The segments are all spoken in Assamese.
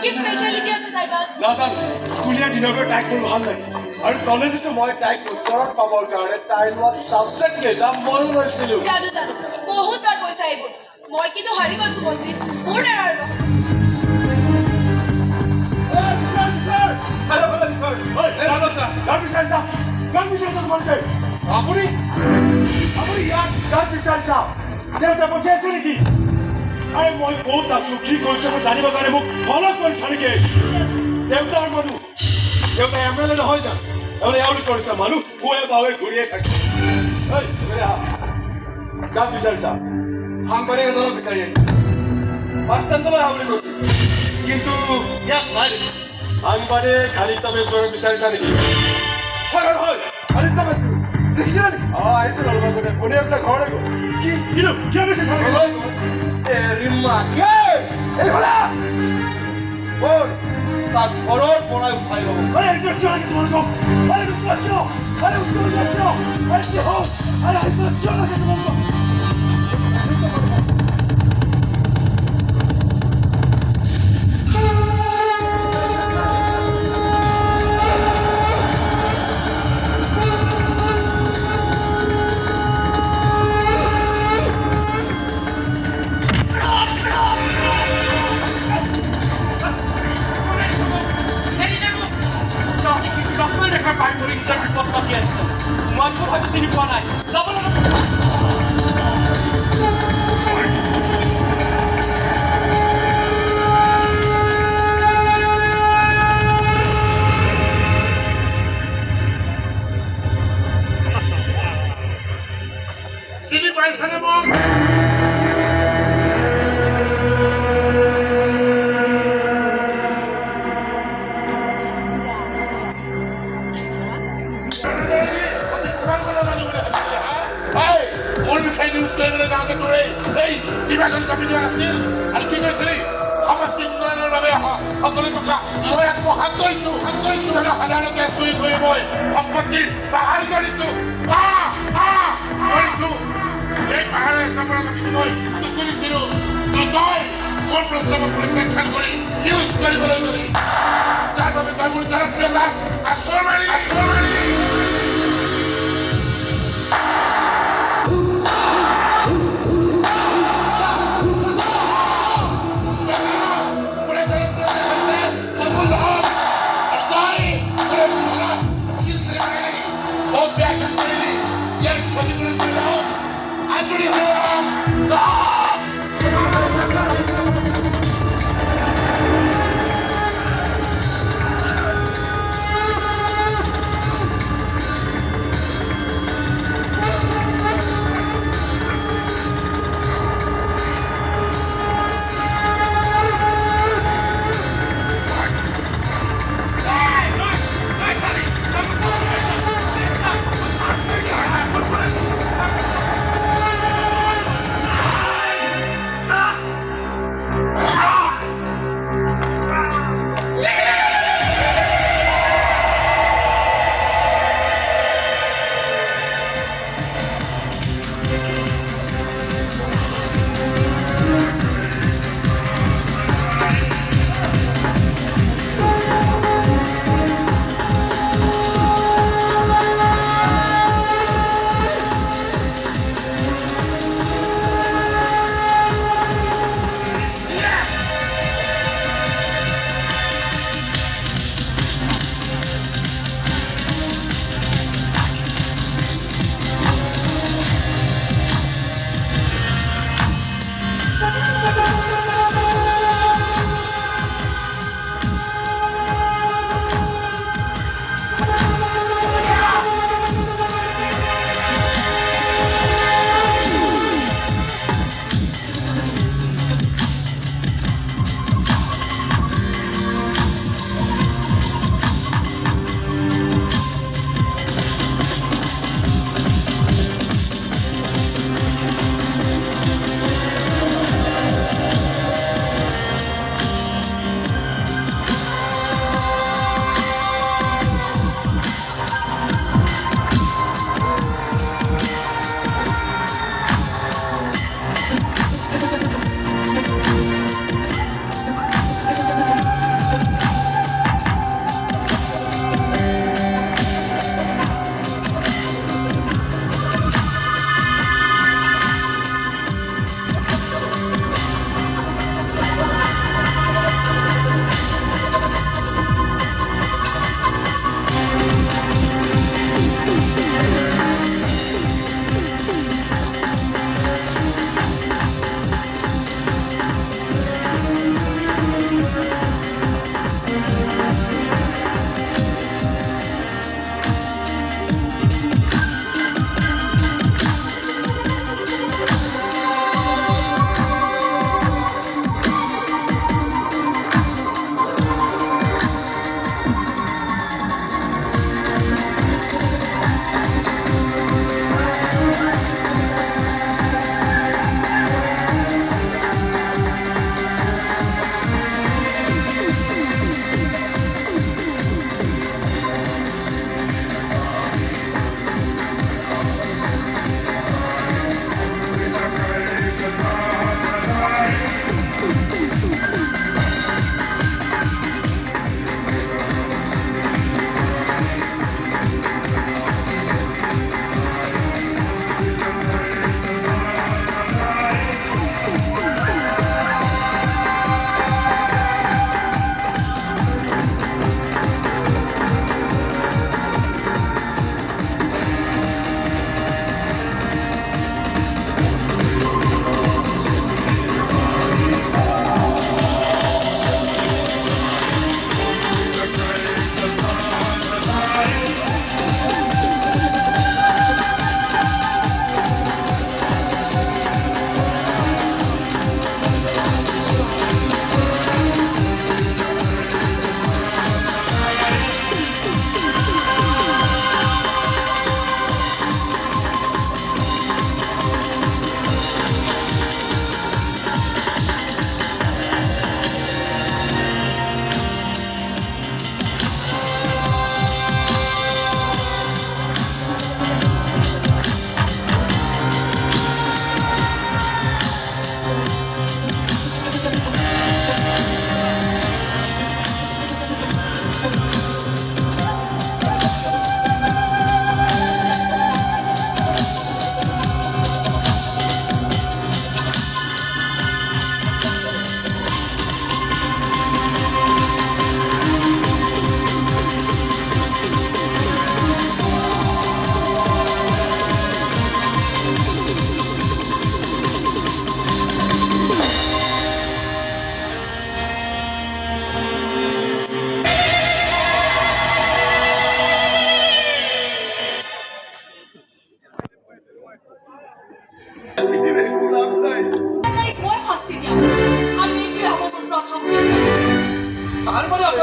কি স্পেশালিটি আছে তাই গাত নাজানো স্কুলীয়া দিনৰ পৰা তাইক মোৰ ভাল লাগে আৰু কলেজতো মই তাইক ওচৰত পাবৰ কাৰণে তাইৰ লোৱা ছাবজেক্ট কেইটা ময়ো লৈছিলোঁ জানো জানো বহুত বাৰ কৈছা এইবোৰ মই কিন্তু হাৰি গৈছো মঞ্জিত মোৰ দ্বাৰা আপুনি ইয়াত গাত বিচাৰিছা দেউতা পঠিয়াইছে নেকি আৰে মই ক'ত আছো কি কৰিছো মই জানিবৰ কাৰণে মোক ফলো কৰিছা নেকি দেউতাৰ মানুহ দেউতা MLA নহয় জানো এওঁলোকে এওঁলোক কৰিছে মানুহ পুৱে বাৱে ঘূৰিয়ে থাকে গাত বিচাৰিছা সাংবাদিক এজনক বিচাৰি আহিছে বাছ ষ্টেণ্ডলৈ আহা বুলি কৈছে কিন্তু ইয়াত নাই নেকি সাংবাদিক আদিত্য বেজবৰুৱাক বিচাৰিছা নেকি হয় হয় হয় আদিত্য বেজবৰুৱা দেখিছিলা নেকি আহিছিল অলপ আগতে কোনে আপোনাৰ ঘৰলৈ গ'ল কি কিনো কিয় বিচাৰিছা ৰিম্মা এইফালে ব'ল তাক ঘৰৰ পৰাই উঠাই ল'ব আৰে এইটো কিয় লাগে তোমালোকক আৰে উত্তৰ কিয় আৰে উত্তৰ কিয় আৰে কি হ'ল আৰে এইটো কিয় লাগে তোমালোকক চিনি পোৱা নাই যাব চিনি পাইছানে মোক সম্পত্তিৰ পাহাৰ কৰিছো এই পাহাৰৰ চাপৰা মাটিলৈ কৰিছিলো তই মোৰ প্ৰস্তাৱক প্ৰত্যাখ্যান কৰি ইউজ কৰিবলৈ গলি তাৰ বাবে তই মোৰ জনপ্ৰিয়তা আশ্ৰয় মাৰি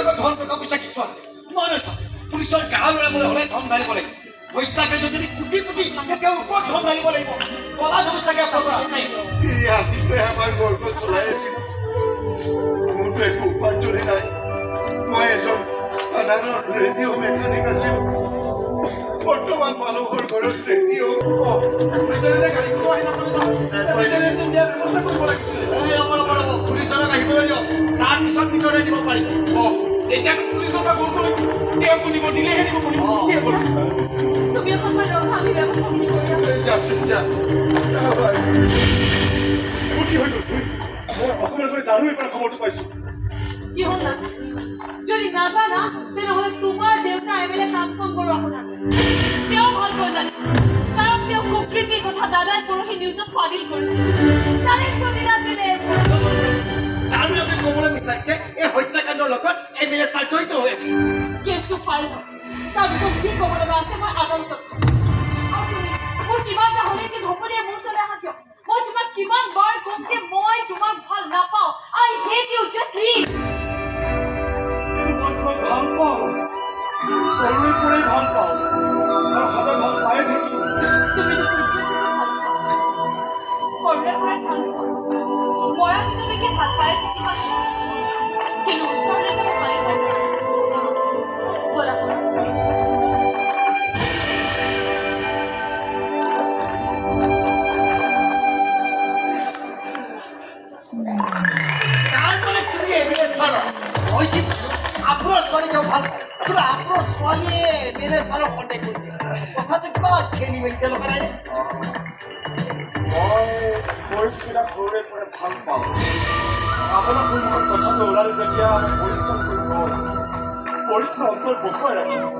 লগত ধন টকা পইচা কিছু আছে মই নাচাওঁ পুলিচৰ গা লৰাবলৈ হ'লে ধন ঢালিব লাগিব হত্যাকে যদি কোটি কোটি তেওঁৰ ওপৰত ধন ঢালিব লাগিব কলা ব্যৱস্থাকে আপোনালোকৰ বিচাৰিব এই আৰ্টিষ্টে আমাৰ ঘৰখন চলাই আছিল মোৰতো একো উপাৰ্জনেই নাই মই এজন সাধাৰণ ৰেডিঅ' মেকানিক আছিলোঁ বৰ্তমান মানুহৰ ঘৰত ৰেডিঅ' পুলিচক আহিবলৈ দিয়ক তাৰপিছত ভিতৰতে দিব পাৰিব এতিয়াতো পুলিচৰ পৰা গৈ তেওঁকো নিব দিলেহে নিব পাৰিব তুমি অকণমান ৰখা আমি ব্যৱস্থাখিনি কৰি অকমান কৰি জানো এইবাৰ খবৰটো পাইছো কি হ'ল নাজানা যদি নাজানা তেনেহ'লে তোমাৰ দেউতা এমএলএ কাঞ্চন বৰুৱা শুনা তেওঁ ভালকৈ জানে কাৰণ তেওঁ কুকৃতিৰ কথা দাদাই পৰহি নিউজত ফাদিল কৰিছিল তাৰে প্ৰতিৰাত দিলে তাৰমানে আপুনি ক'বলৈ বিচাৰিছে এই হত্যাকাণ্ডৰ লগত এমএলএ ছাৰ জড়িত হৈ আছে কেছটো ফাইল হ'ল তাৰপিছত যি ক'ব লগা আছে মই আদালতত আৰু তুমি মোৰ কিবা এটা হ'লে যে ঘপলীয়া মোৰ ওচৰলৈ আহা কিয় মই তোমাক কিমান বাৰ ক'ম যে মই তোমাক ভাল নাপাওঁ I hate you just leave মই তোমাক ভাল পাওঁ সৰুৰে পৰাই ভাল পাওঁ আৰু সদায় ভাল পায়ে থাকিম তুমি সৰুৰে পৰাই ভাল পোৱা মৰা দিনলৈকে ভাল পাই থাকিবা কিন্তু ওচৰলৈ যাব পাৰিবা ব'লা তাৰমানে তুমি এমএলএ ছাৰ মই জিতছো আপোনাৰ ছোৱালীকেও ভাল পায় কিন্তু আপোনাৰ ছোৱালীয়ে এমএলএ ছাৰক সন্দেহ কৰিছে কথাটো কিবা খেলি মেলি তেওঁলোকে নাই মই পৰিস্থিতিবিলাক সৰুৰে পৰাই ভাল পাওঁ আপোনাৰ সন্মুখত কথাটো ওলালে যেতিয়া পৰিষ্কাৰ কৰি কওঁ পৰীক্ষাৰ অন্তৰ বহুৱাই ৰাখিছে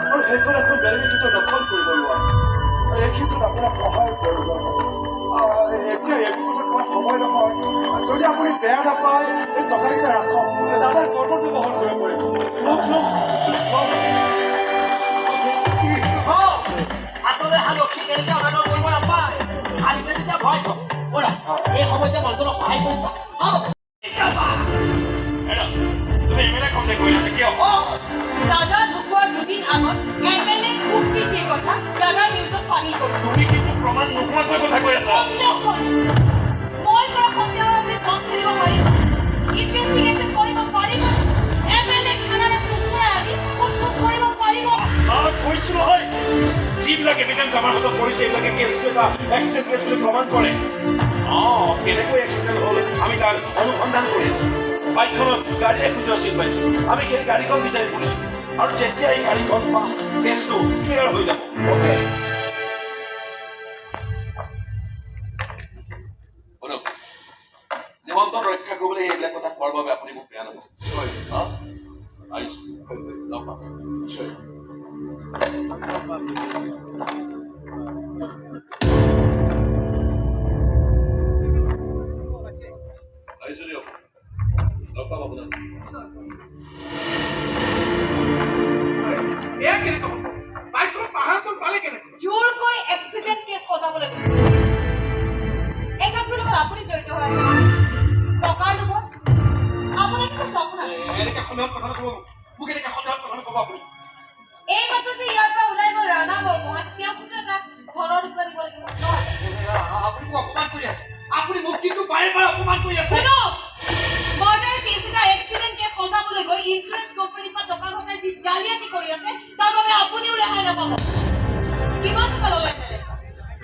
আৰু সেইখন এখন বেলেগে কিন্তু দখল কৰিব নোৱাৰে আৰু এই ক্ষেত্ৰত আপোনাৰ সহায়ৰ প্ৰয়োজন এতিয়া এইবোৰ কথা কোৱাৰ সময় নহয় যদি আপুনি বেয়া নাপায় এই টকাকেইটা ৰাখক দাদাৰ কৰ্মটো বহন কৰিব পাৰিব হাতলৈ লক্ষী কেনেকৈ অনাদৰ কৰিব নাপায় আহিছে তেতিয়া ভয় খাব ব'লা এই সময়ত যে মানুহজনক সহায় কৰিছা তুমি এমএলএ সন্দেহ কৰিলা কিয় দাদা ঢুকোৱাৰ দুদিন আগত এমএলএ কুকৃতিৰ কথা দাদা নিউজত ফাদিল কৰিছে তুমি কিন্তু প্ৰমাণ নোহোৱাকৈ কথা কৈ আছা সন্দেহ কৰিছো মই কৰা সন্দেহৰ আপুনি কম কৰিব পাৰিব ইনভেষ্টিগেশ্যন কৰিব পাৰিব এমএলএ খানাৰে চুচুৰাই আনি সোধপোছ কৰিব পাৰিব কৈছো নহয় যিবিলাক এভিডেঞ্চ আমাৰ হাতত পৰিছে এইবিলাকে কেছটো এটা এক্সিডেণ্ট কেছ বুলি প্ৰমাণ কৰে কেনেকৈ এক্সিডেণ্ট হ'ল আমি তাৰ অনুসন্ধান কৰি আছো বাইকখনত গাড়ী এখন চিট পাইছোঁ আমি সেই গাড়ীখন বিচাৰি ফুৰিছোঁ আৰু যেতিয়া এই গাড়ীখন পাম কেছটো ক্লিয়াৰ হৈ যাব অ'কে নিমন্ত্ৰণ ৰক্ষা কৰিবলৈ এইবিলাক কথা কোৱাৰ বাবে আপুনি মোক বেয়া নাপাব আহিছোঁ লগ পাম নিশ্চয় আহিছোঁ দিয়ক লগ পাম আপোনাক এয়া কেনেকৈ হ'ব বাইকখন পাহাৰখন পালে কেনেকৈ জোৰকৈ এক্সিডেণ্ট কেছ সজাবলৈ গৈছে এই কামটোৰ লগত আপুনি জড়িত হৈ আছে টকাৰ লোভত আপোনাৰ কিবা চকু নাই এনেকৈ সন্দেহত কথা নক'ব মোক এনেকৈ সন্দেহত কথা নক'ব আপুনি এই মাত্ৰ যে ইয়াৰ পৰা ওলাই গ'ল ৰাণা বৰ্মন তেওঁক কিন্তু এটা ঘৰৰ দুটা দিব লাগিব নহয় আপুনি মোক অপমান কৰি আছে আপুনি মোক কিন্তু বাৰে বাৰে অপমান কৰি আছে শুনক মৰ্ডাৰ কেছ এটা এক্সিডেণ্ট কেছ সজাবলৈ গৈ ইঞ্চুৰেঞ্চ কোম্পানীৰ পৰা টকা ঘটাই যি জালিয়াতি কৰি আছে তাৰ বাবে আপুনিও ৰেহাই নাপাব কিমান টকা ল'লে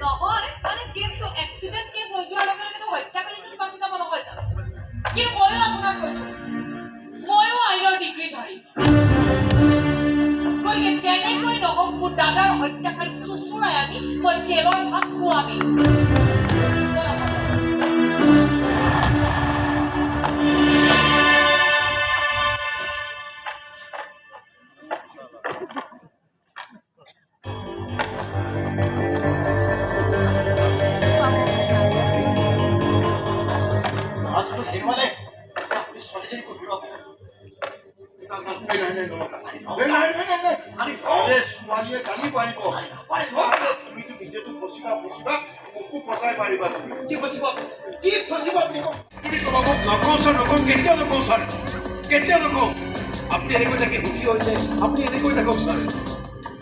নহয় মানে কেছটো এক্সিডেণ্ট কেছ হৈ যোৱাৰ লগে লগেতো হত্যাকাৰী যদি বাচি যাব নহয় জানো কিন্তু ময়ো আপোনাক কৈছোঁ ময়ো আইনৰ ডিগ্ৰীধাৰী গতিকে যেনেকৈ নহওক মোৰ দাদাৰ হত্যাকাৰীক চুচুৰাই আনি মই জেলৰ ভাত খুৱাবি হেৰুৱালে আপুনি ছোৱালীজনী কৰিব ছোৱালীয়ে গালি পাৰিব তুমিতো নিজেতো ফচিবা মোকো ফচাই পাৰিবা তুমি কি ফচিব আপুনি কওক তুমি ক'বা মোক নকওঁ ছাৰ নকওঁ কেতিয়া নকওঁ ছাৰ কেতিয়া নকওঁ আপুনি এনেকৈ থাকি সুখী হৈছে আপুনি এনেকৈ থাকক ছাৰ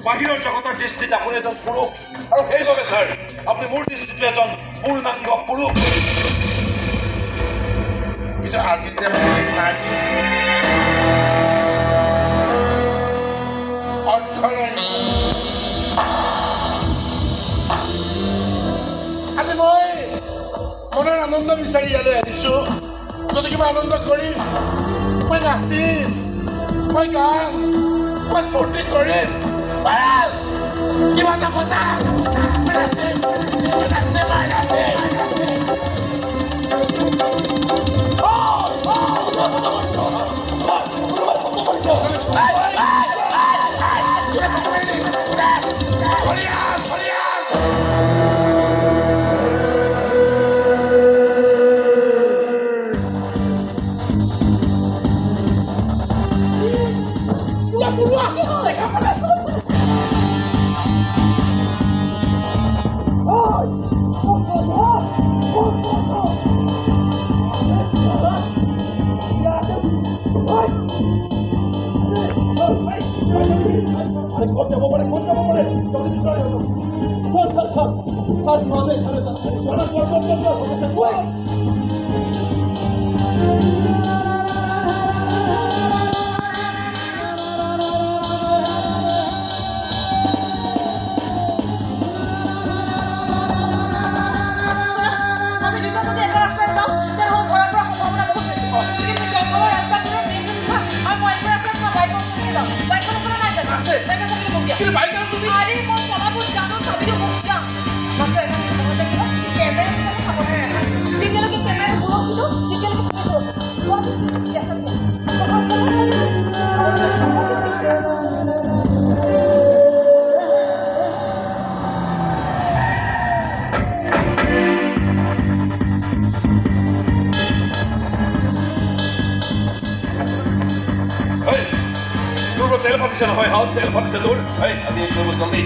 বাহিৰৰ জগতৰ দৃষ্টিত আপুনি এজন পুৰুষ আৰু সেইবাবে ছাৰ আপুনি মোৰ দৃষ্টিত এজন পূৰ্ণাংগ পুৰুষ কিন্তু আজি যে মই নাই অৰ্থৰানি আজি মই মনৰ আনন্দ বিচাৰি ইয়ালৈ আহিছো যদি কিবা আনন্দ কৰিম মই নাচিম মই গাম মই ফূৰ্তি কৰিম কিবা এটা বজা মই নাচিম মই নাচিম মই নাচিম তেল ভাবিছে নহয় হাত তেল ভাবিছে তোৰ আমি এই কৰিব জলদি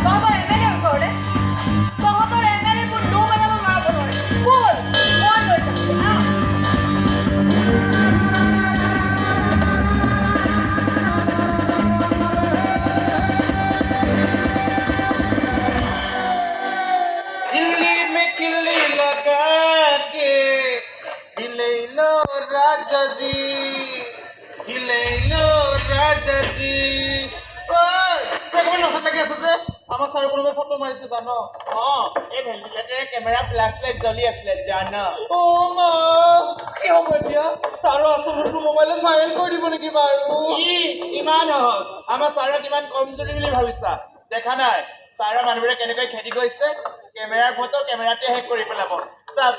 তহঁতৰ এমএলএ ওচৰতে তহঁতৰ এমএলএ বোৰ নো মেলাব নোৱাৰিব নোৱাৰে বল মই লৈ যাম दिल्ली में किल्ली लगा के हिले लो राजा जी हिले लो राजा जी আমার স্যার কোনো ফটো মারিছে জানো এই ভেন্টিলেটরে ক্যামেরা ফ্ল্যাশ লাইট জ্বলি আসলে জানো ও মা কি হবে দিয়া স্যার আসলটো মোবাইলত ভাইরাল কৰি দিব নেকি বাৰু ইমান হস আমাৰ স্যাৰক ইমান কমজোৰি বুলি ভাবিছা দেখা নাই স্যাৰৰ মানুহবোৰে কেনেকৈ খেদি গৈছে ক্যামেৰাৰ ফটো ক্যামেৰাতে হেক কৰি পেলাব সব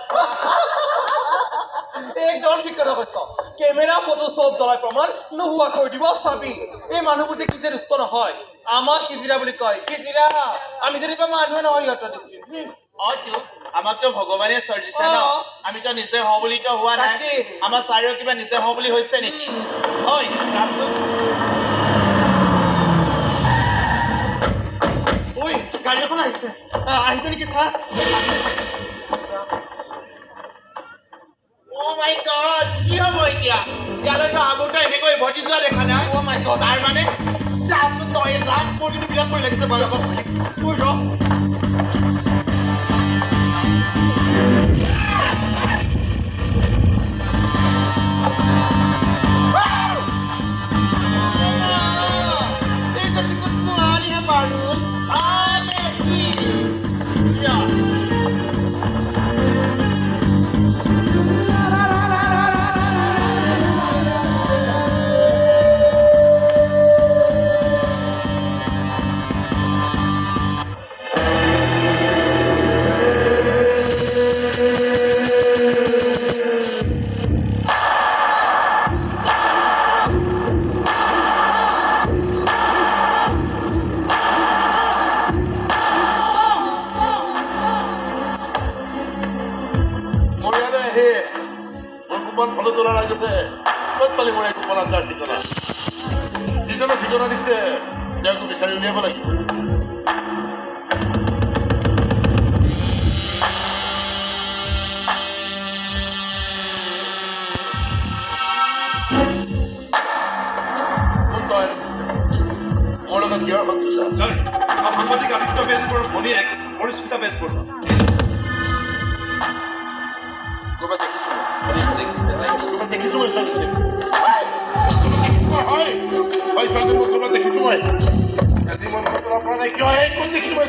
একদম ঠিক কথা কৈছ ক্যামেৰা ফটো সব জ্বলাই প্ৰমাণ নোহোৱা কৰি দিব চাবি এই মানুহবোৰ যে কি যে দুষ্ট নহয় আমাৰ কিজিৰা বুলি কয় কিজিৰা আমি যদি মানুহে নহয় ইহঁতৰ দৃষ্টি অটো আমাক তো ভগৱানে সৃষ্টি ন আমি তো নিজে হ বুলি তো হোৱা নাই আমাৰ চাৰিও কিবা নিজে হ বুলি হৈছে নেকি ঐ নাচো ঐ গাড়ী এখন আহিছে আহিছে নেকি চা Oh my god! কি হ'ব এতিয়া? ইয়ালৈ তো আগতে এনেকৈ ভটি যোৱা দেখা নাই। Oh my god! তাৰ মানে যাচোন তই যাক মোৰ কিন্তু বিৰাট ভয় লাগিছে বাৰু আকৌ। তুই ৰ। এই যে তুমি ছোৱালী হে বাৰু। আনে কি? ফটো তোলাৰ আগতে প্ৰত্যেক মনে কুপন আন্দাৰ ঠিকানা যিজনে ঠিকানা দিছে তেওঁকো বিচাৰি উলিয়াব লাগিব কোন তই মোৰ লগত কিয় শত্ৰুতা স্যাৰ সাংবাদিক আদিত্য বেজবৰুৱাৰ ভনীয়েক পৰিস্মিতা বেজবৰুৱা ক'ৰবাত দেখিছোঁ ক'ৰবাত দেখিছোঁ মই ছোৱালীজনী হয় ছোৱালীজনী মই ক'ৰবাত দেখিছোঁ মই আজি মই মনত পেলাব পৰা নাই কিয় এই ক'ত দেখিছোঁ মই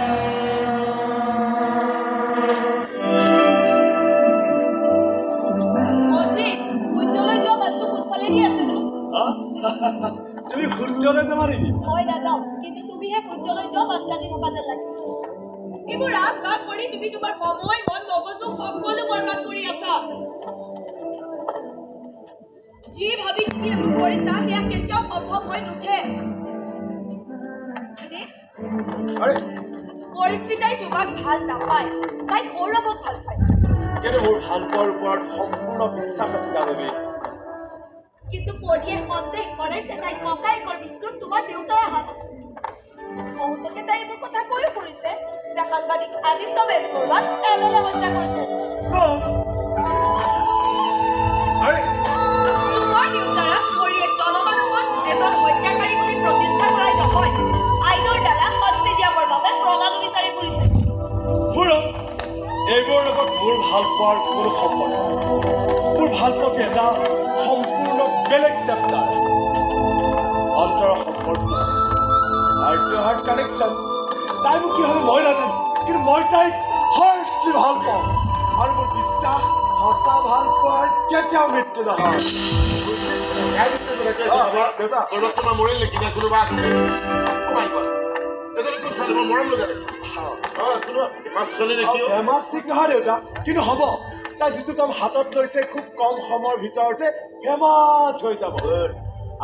মন্ত্ৰী সূৰ্যলৈ যোৱা বাটটো কোনফালেদি আছেনো তুমি সূৰ্যলৈ যাবা নেকি মই নাযাওঁ কিন্তু তুমিহে সূৰ্যলৈ যোৱা বাট কাটি থকা যেন লাগিছে এইবোৰ ৰাগ বাগ কৰি তুমি তোমাৰ সময় মন মগজু সকলো বৰবাদ কৰি আছা যি ভাবি তুমি এইবোৰ কৰিছা সেয়া কেতিয়াও সম্ভৱ হৈ নুঠে আৰে পৰিস্থিতিই তোমাক ভাল নাপায় তাই গৌৰৱক ভাল পায় কিন্তু মোৰ ভাল পোৱাৰ ওপৰত সম্পূৰ্ণ বিশ্বাস আছে জানবী কিন্তু পৰিয়ে সন্দেহ কৰে যে তাই ককায়েকৰ মৃত্যুত তোমাৰ দেউতাৰ হাত আছে বহুতকে তাই এইবোৰ কথা কৈ ফুৰিছে যে সাংবাদিক আদিত্য বেজবৰুৱাক এমএলএ হত্যা কৰিছে আৰে তোমাৰ দেউতাক পৰিয়ে জনমানসত এজন হত্যাকাৰী বুলি প্ৰতিষ্ঠা কৰাই নহয় আইনৰ দ্বাৰা শাস্তি দিয়াবৰ বাবে প্ৰমাণ বিচাৰি ফুৰিছে শুনক এইবোৰৰ লগত মোৰ ভাল পোৱাৰ কোনো সম্পৰ্ক নাই মোৰ ভাল পোৱাটো এটা সম্পূৰ্ণ বেলেগ চেপ্টাৰ অন্তৰৰ সম্পৰ্ক হাৰ্ট টু হাৰ্ট কানেকশ্যন তাই মোক কি হয় মই নাজানো কিন্তু মই তাইক হাৰ্টলি ভাল পাওঁ আৰু মোৰ বিশ্বাস সঁচা ভাল পোৱাৰ কেতিয়াও মৃত্যু নহয় দেউতা ক'ৰবাত তোমাৰ মৰিল নেকি নে কোনোবা এজনী কোন ছোৱালী মোৰ মৰম লগা নেকি কোনোবা ফেমাছ ছোৱালী নেকি ফেমাছ ঠিক নহয় দেউতা কিন্তু হ'ব তাই যিটো কাম হাতত লৈছে খুব কম সময়ৰ ভিতৰতে ফেমাছ হৈ যাব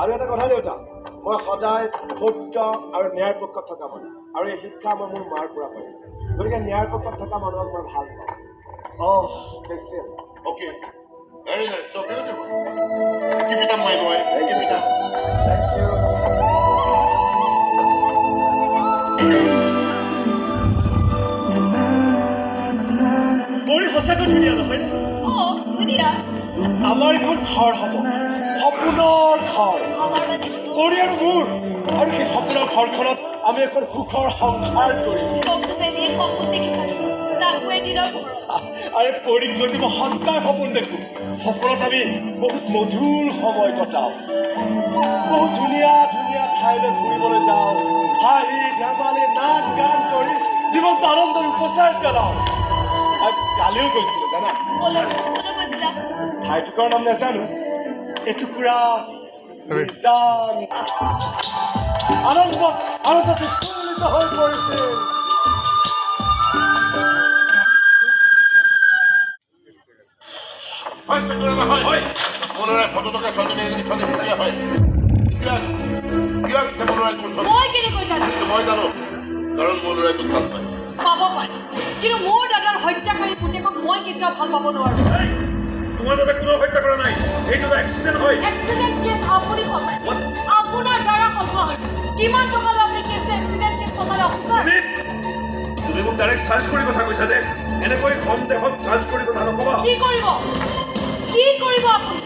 আৰু এটা কথা দেউতা মই সদায় সত্য আৰু ন্যায়ৰ পক্ষত থকা মানুহ আৰু এই শিক্ষা মই মোৰ মাৰ পৰা পাইছোঁ গতিকে ন্যায়ৰ পক্ষত থকা মানুহক মই ভাল পাওঁ special Okay. Very nice. So beautiful. Keep it up, my boy. Keep it up. Thank you পৰি সঁচাকৈ ধুনীয়া নহয় অঁ ধুনীয়া আমাৰ এখন ঘৰ হ'ব সপোনৰ ঘৰ আমাৰ মানে পৰি আৰু মোৰ আৰু সেই সপোনৰ ঘৰখনত আমি এখন সুখৰ সংসাৰ কৰিম চকু মেলিয়ে সপোন দেখিছা তাকো এদিনৰ ঘৰত আৰে পৰীক যদি মই সদায় সপোন দেখোঁ সপোনত আমি বহুত মধুৰ সময় কটাওঁ বহুত ধুনীয়া ধুনীয়া ঠাইলৈ ফুৰিবলৈ যাওঁ হাঁহি ধেমালি নাচ গান কৰি জীৱনটো আনন্দৰ উপচাৰ পেলাওঁ আৰু কালিও গৈছিলোঁ জানা ক'লৈ গৈছিলা ঠাইটুকুৰাৰ নাম নাজানো এটুকুৰা নিজান আনন্দত উৎফুল্লিত হৈ পৰিছিল হয় মনোৰাই ফটো টকা ছোৱালীজনী এজনী ছোৱালী সুকীয়া হয় কিয় আহিছে মনোৰাই তোমাৰ ছোৱালী মই কেনেকৈ জানো মই জানো কাৰণ মনোৰাই তোক ভাল পায় পাব পাৰে কিন্তু মোৰ দাদাৰ হত্যাকাৰী পুতেকক মই কেতিয়াও ভাল পাব নোৱাৰো তোমাৰ দাদা কোনো হত্যা কৰা নাই এইটো এক্সিডেণ্ট হয় এক্সিডেণ্ট কেছ আপুনি সজাইছে আপোনাৰ দ্বাৰা সজোৱা হৈছে কিমান টকা ল'বলৈ কেছটো এক্সিডেণ্ট কেছ সজালে অফিচাৰ তুমি মোক ডাইৰেক্ট চাৰ্জ কৰি কথা কৈছা যে এনেকৈ সন্দেহত চাৰ্জ কৰি কথা নকবা কি কৰিব আপুনি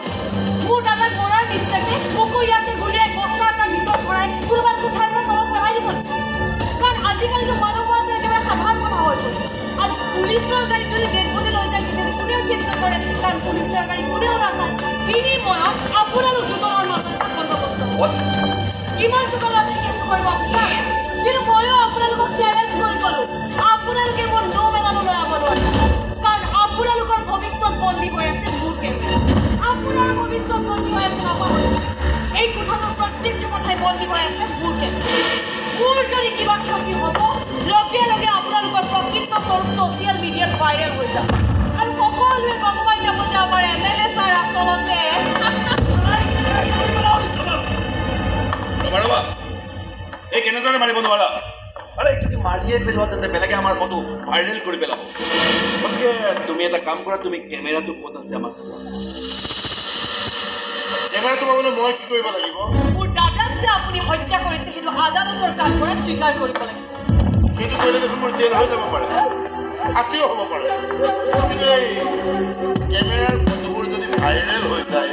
মোৰ দাদাক মৰাৰ মিষ্টেকে মোকো ইয়াতে গুলিয়াই বস্তা এটাৰ ভিতৰত ভৰাই কোনোবা কোঠাৰ পৰা তলত পেলাই দিব কাৰণ আজিকালিতো মানুহ মৰাটো একেবাৰে সাধাৰণ কথা হৈ গৈছে আৰু পুলিচৰ গাড়ীত যদি ডেড বডি লৈ যায় তেতিয়াহ'লে কোনেও চেক নকৰে কাৰণ পুলিচৰ গাড়ী কোনেও নাচায় বিনিময়ত আপোনালোক দুজনৰ মাজত বন্দবস্ত কিমান টকা আপুনি কেছ কৰিব অফিচাৰ কিন্তু ময়ো আপোনালোকক চেলেঞ্জ কৰি গ'লোঁ আপোনালোকে মোৰ নো মেলালৈ আব নোৱাৰে কাৰণ আপোনালোকৰ ভৱিষ্যত বন্দী হৈ আছে মোৰ কেমেৰাত আপোনাৰ ভৱিষ্যত বন্দী হৈ আছে নাপাহৰিব এই কোঠাটোৰ প্ৰত্যেকটো কথাই বন্দী হৈ আছে মোৰ কেমেৰাত মোৰ যদি কিবা ক্ষতি হ'ব লগে লগে আপোনালোকৰ প্ৰকৃত স্বৰূপ ছ'চিয়েল মিডিয়াত ভাইৰেল হৈ যাব আৰু সকলোৱে গম পাই যাব যে আমাৰ এমএলএ ছাৰ আচলতে ৰবা এই কেনেদৰে মাৰিব নোৱাৰা আৰে কিন্তু মাৰিয়ে পেলোৱা তেন্তে বেলেগে আমাৰ ফটো ভাইৰেল কৰি পেলাব গতিকে তুমি এটা কাম কৰা তুমি কেমেৰাটো ক'ত আছে আমাক কেমেৰাটো পাবলৈ মই কি কৰিব লাগিব মোৰ দাদাক যে আপুনি হত্যা কৰিছে সেইটো আদালতৰ কাম পৰা স্বীকাৰ কৰিব লাগিব সেইটো কৰিলে দেখোন মোৰ জেল হৈ যাব পাৰে ফাঁচিও হ'ব পাৰে কিন্তু এই কেমেৰাৰ ফটোবোৰ যদি ভাইৰেল হৈ যায়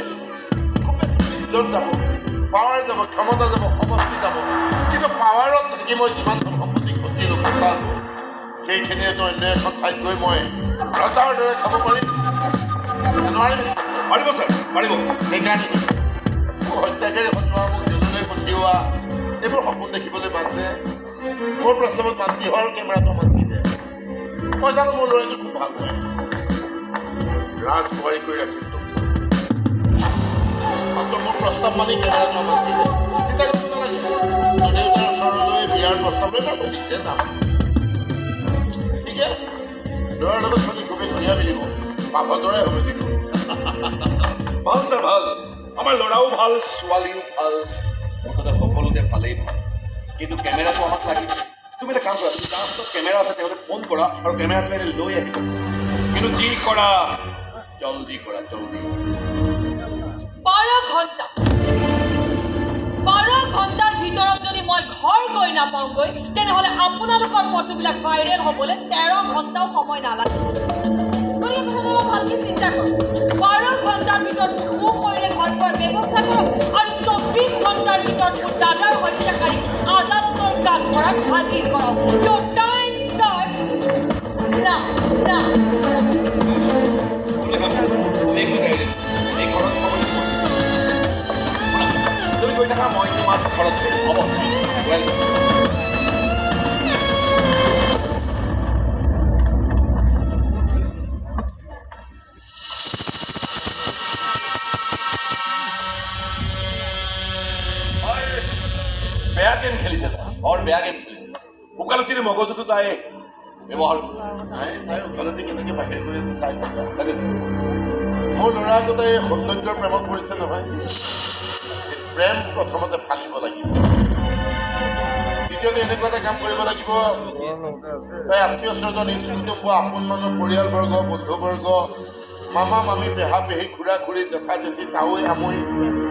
খুব বেছি ইজ্জত যাব, পাৱাৰ যাব, ক্ষমতা যাব, সমষ্টি যাব। কিন্তু পাৱাৰত থাকি মই যিমান সম্পত্তি ঘটিলোঁ ঘটালোঁ, সেইখিনিয়েতো অন্য এখন ঠাইত গৈ মই ৰজাৰ দৰে খাব পাৰিম নোৱাৰিম। পাৰিব ছাৰ, পাৰিব। সেইকাৰণে হত্যাকাৰী হটোৱা, মোক জেললৈ পঠিওৱা, এইবোৰ সপোন দেখিবলৈ বাদ দে। মোৰ প্ৰস্তাৱত মান কিহৰ কেমেৰাটো মান দি দে। মই জানো মোৰ ল'ৰাটো খুব ভাল পায়, ৰাজকুমাৰী কৰি ৰাখিম তোক। মাত্ৰ মোৰ প্ৰস্তাৱ মানি কেমেৰাটো আমাক দি দে। চিন্তা কৰিব নালাগে, তোৰ দেউতাৰ ওচৰলৈ বিয়াৰ প্ৰস্তাৱ লৈ মই নিজে যাম। ঠিকে আছে, ল'ৰাৰ লগত চলি খুবেই ধুনীয়া মিলিব, পাপদৰে হ'ব দিব। ভাল ছাৰ, ভাল। আমাৰ ল'ৰাও ভাল, ছোৱালীও ভাল, মুঠতে সকলোতে ভালেই ভাল। কিন্তু কেমেৰাটো আমাক লাগিব। তুমি এটা কাম কৰা, তুমি যাৰ হাতত কেমেৰা আছে তেওঁলৈ ফোন কৰা আৰু কেমেৰাটো এনে লৈ আহিব। কিন্তু যি কৰা জলদি কৰা, জলদি। 12 ঘণ্টা 12 ঘণ্টাৰ ভিতৰত যদি মই ঘৰ গৈ নাপাওঁগৈ, তেনেহ'লে আপোনালোকৰ ফটোবিলাক ভাইৰেল হ'বলৈ 13 ঘণ্টাও সময় নালাগে। গতিকে কথাটো অলপ ভালকৈ চিন্তা কৰক। 12 ঘণ্টাৰ ভিতৰত মোৰ শৰীৰে ঘৰ পোৱাৰ ব্যৱস্থা কৰক আৰু 24 ঘণ্টাৰ ভিতৰত মোৰ দাদাৰ হত্যাকাৰী আদালতৰ কাঠগড়াত হাজিৰ কৰক। Your time start now, now. এই ঘৰত খবৰ দিব। তুমি গৈ থাকা, মই তোমাৰ ঘৰত হ'ব। বেয়া গেম খেলিছে, বৰ বেয়া গেম খেলিছে। ওকালতিৰ মগজুটো তাই ব্যৱহাৰ কৰিছে। তাই ওকালতি কেনেকৈ বাহিৰ কৰি আছে চাই থকা লাগিছে। মোৰ ল'ৰা আগতে এই সৌন্দৰ্যৰ প্ৰেমত পৰিছে নহয়। প্ৰেম প্ৰথমতে ফালিব লাগিব, দ্বিতীয়তে এনেকুৱা এটা কাম কৰিব লাগিব, তাই আত্মীয় স্বজন, ইষ্ট কুটুম্ব, আপোন মানুহ, পৰিয়ালবৰ্গ, বন্ধুবৰ্গ, মামা মামী, পেহা পেহী, খুৰা খুৰী, জেঠা জেঠি, তাৱৈ আমৈ,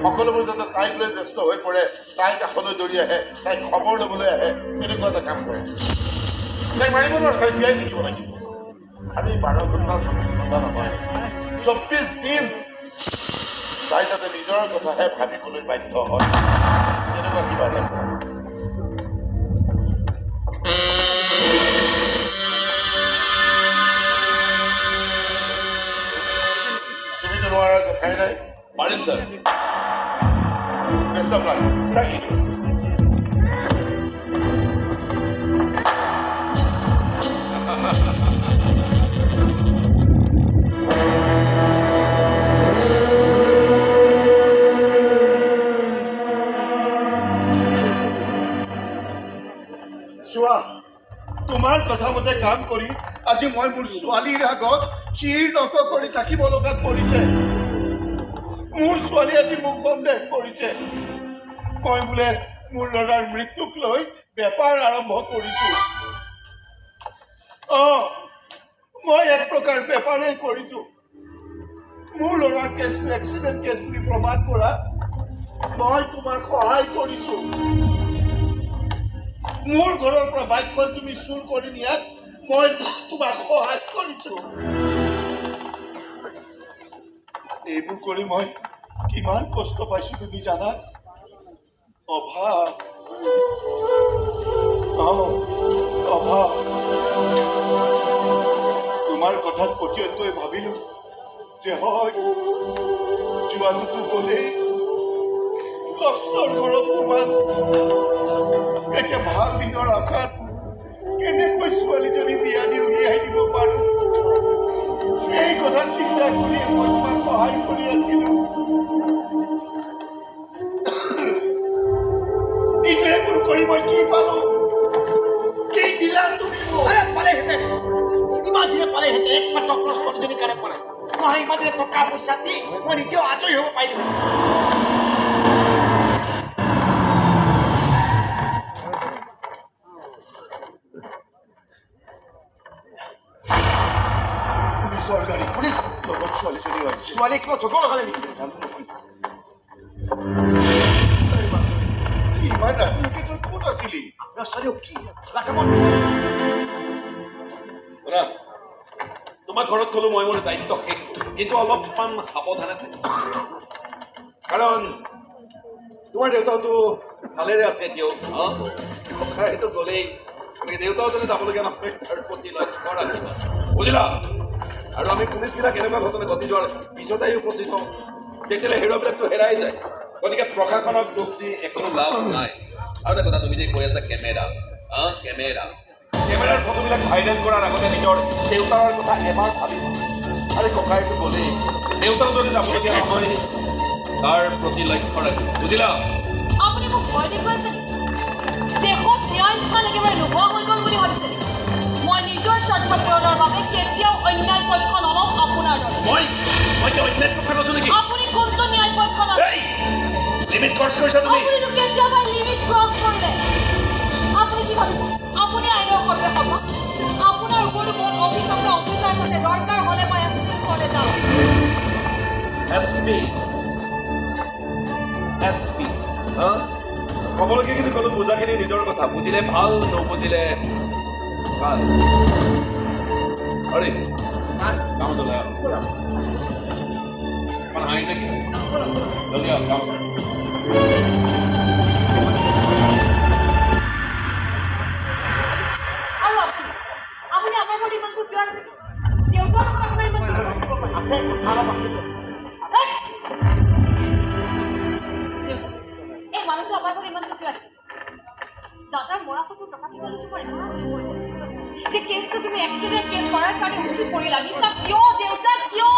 সকলোবোৰ যাতে তাইক লৈ ব্যস্ত হৈ পৰে, তাইৰ কাষলৈ দৌৰি আহে, তাইক খবৰ ল'বলৈ আহে, তেনেকুৱা এটা কাম কৰে। তাইক মাৰিব নোৱাৰে, তাই জীয়াই থাকিব লাগিব। আমি 12 ঘণ্টা 24 ঘণ্টা নহয়, 24 দিন তাই যাতে নিজৰ কথাহে ভাবিবলৈ বাধ্য হয়, তেনেকুৱা কিবা এটা কৰে। তুমিতো নোৱাৰা কথাই নাই। পাৰিম sir. Best of luck. Thank you. চোৱা, তোমাৰ কথা মতে কাম কৰি আজি মই মোৰ ছোৱালীৰ আগত শিৰ নত কৰি থাকিব লগাত পৰিছে। মোৰ ছোৱালী আজি মোক সন্দেহ কৰিছে, মই বোলে মোৰ ল'ৰাৰ মৃত্যুক লৈ বেপাৰ আৰম্ভ কৰিছোঁ। মই এক প্ৰকাৰ বেপাৰেই কৰিছোঁ। মোৰ ল'ৰাৰ কেছটো এক্সিডেণ্ট কেছ বুলি প্ৰমাণ কৰা মই তোমাক সহায় কৰিছোঁ। মোৰ ঘৰৰ পৰা বাইকখন তুমি চুৰ কৰি নিয়াত মই তোমাক সহায় কৰিছোঁ। এইবোৰ কৰি মই কিমান কষ্ট পাইছোঁ তুমি জানা? অভাৱ, অভাৱ। তোমাৰ কথাত পতিয়তকৈ ভাবিলোঁ যে হয়, যোৱাটোতো গ'লেই, কষ্টৰ ঘৰত সোমাল। এতিয়া ভাল দিনৰ আশাত কেনেকৈ ছোৱালীজনী বিয়া দি উলিয়াই দিব পাৰোঁ, এই কথা চিন্তা কৰি মই তোমাক সহায় কৰি আছিলোঁ। কিন্তু এইবোৰ কৰি মই কি পালোঁ? কি দিলা তুমি? পালেহেঁতেন, ইমান দিনে পালেহেঁতেন, একমাত্ৰ আপোনাৰ ছোৱালীজনীৰ কাৰণে পালে নহয়। ইমান দিনে টকা পইচা দি মই নিজেও আজৰি হ'ব পাৰিলোঁ। চৰকাৰী পুলিচ লগত ছোৱালীজনী আছে। ছোৱালী কিবা চকুৰ লগালে নেকি? ইমান ৰাতিলৈকে তই ক'ত আছিলি? আপোনাৰ ছোৱালীও কি শুনা, তোমাক ঘৰত থ'লো, মই মোৰ দায়িত্ব শেষ, কিন্তু অলপমান সাৱধানে থাকিম। কাৰণ তোমাৰ দেউতাওতো ভালেৰে আছে এতিয়াও ককাইতো গ'লেই গতিকে দেউতাও যদি যাবলগীয়া নহয় তাৰ প্ৰতি লক্ষ্য ৰাখিবা বুজিলা আৰু আমি পুলিচবিলাক এনেকুৱা ঘটনা ঘটি যোৱাৰ পিছতেই উপস্থিত হওঁ তেতিয়াহ'লে হেৰুৱাবিলাকতো হেৰাই যায় গতিকে প্ৰশাসনক দোষ দি একো লাভ নাই আৰু এটা কথা তুমি যে কৈ আছা কেমেৰাৰ ফটোবিলাক ভাইৰেল কৰাৰ আগতে নিজৰ দেউতাৰ কথা এবাৰ ভাবিব আৰে ককাইতো গ'লেই দেউতাও যদি যাবলগীয়া নহয় তাৰ প্ৰতি লক্ষ্য ৰাখিবা বুজিলা আপুনি মোক ভয় দেখুৱাইছে নেকি দেশত ন্যায় স্থান একেবাৰে নোহোৱা হৈ গ'ল বুলি ভাবিছে নেকি মই নিজৰ স্বাৰ্থ পূৰণৰ বাবে কেতিয়াও অন্যায় পক্ষ নলওঁ আপোনাৰ দৰে মই কি অন্যায় পক্ষ কৈছোঁ নেকি আপুনি কোনটো ন্যায় পক্ষ নলয় লিমিট ক্ৰছ কৰিছা তুমি আপুনিতো কেতিয়াবা লিমিট ক্ৰছ কৰিলে আপুনি কি ভাবিছে আপুনি আইনৰ সৰ্বে সভা আপোনাৰ ওপৰতো বহুত অফিচ আছে অফিচাৰ আছে দৰকাৰ হ'লে মই এছপিৰ ওচৰলৈ যাওঁ এছপি ক'বলগীয়া কিন্তু ক'লো বুজাখিনি নিজৰ কথা বুজিলে ভাল নবুজিলে ভাল আৰে কাম চলে মানে আহিছে কি জলদি কাম আৰু আপুনি আমাৰ ঘৰত ইমানটো কিয় আছে দেউতাৰ লগত আপোনাৰ ইমানটো আছে কথা অলপ আছে এই মানুহটো আমাৰ ঘৰত ইমানটো কিয় আছে দাদাৰ মৰা ফটো টকা কেইটালৈ তোমাৰ ইমান কৈছে যে কেছটো তুমি এক্সিডেণ্ট কেছ কৰাৰ কাৰণে উঠি পৰি লাগিছা কিয় দেউতা কিয়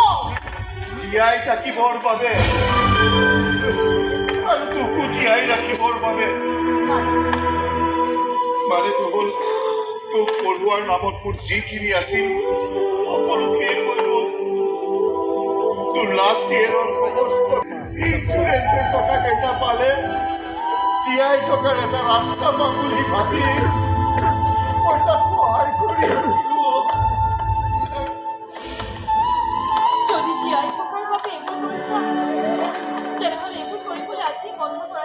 জীয়াই থাকিবৰ বাবে আৰু তোকো জীয়াই ৰাখিবৰ বাবে মানেতো হ'ল তোক পঢ়োৱাৰ নামত মোৰ যিখিনি আছিল সকলোখিনি কৰিব তোৰ লাষ্ট ইয়েৰৰ সমস্ত ইঞ্চুৰেঞ্চৰ টকা কেইটা পালে জীয়াই থকাৰ এটা ৰাস্তা পাম বুলি ভাবি মই তাক সহায় কৰি আছিলোঁ যদি জীয়াই থকাৰ বাবে এইবোৰ কৰিছা তেনেহ'লে এইবোৰ কৰিবলৈ আজি বন্ধ কৰা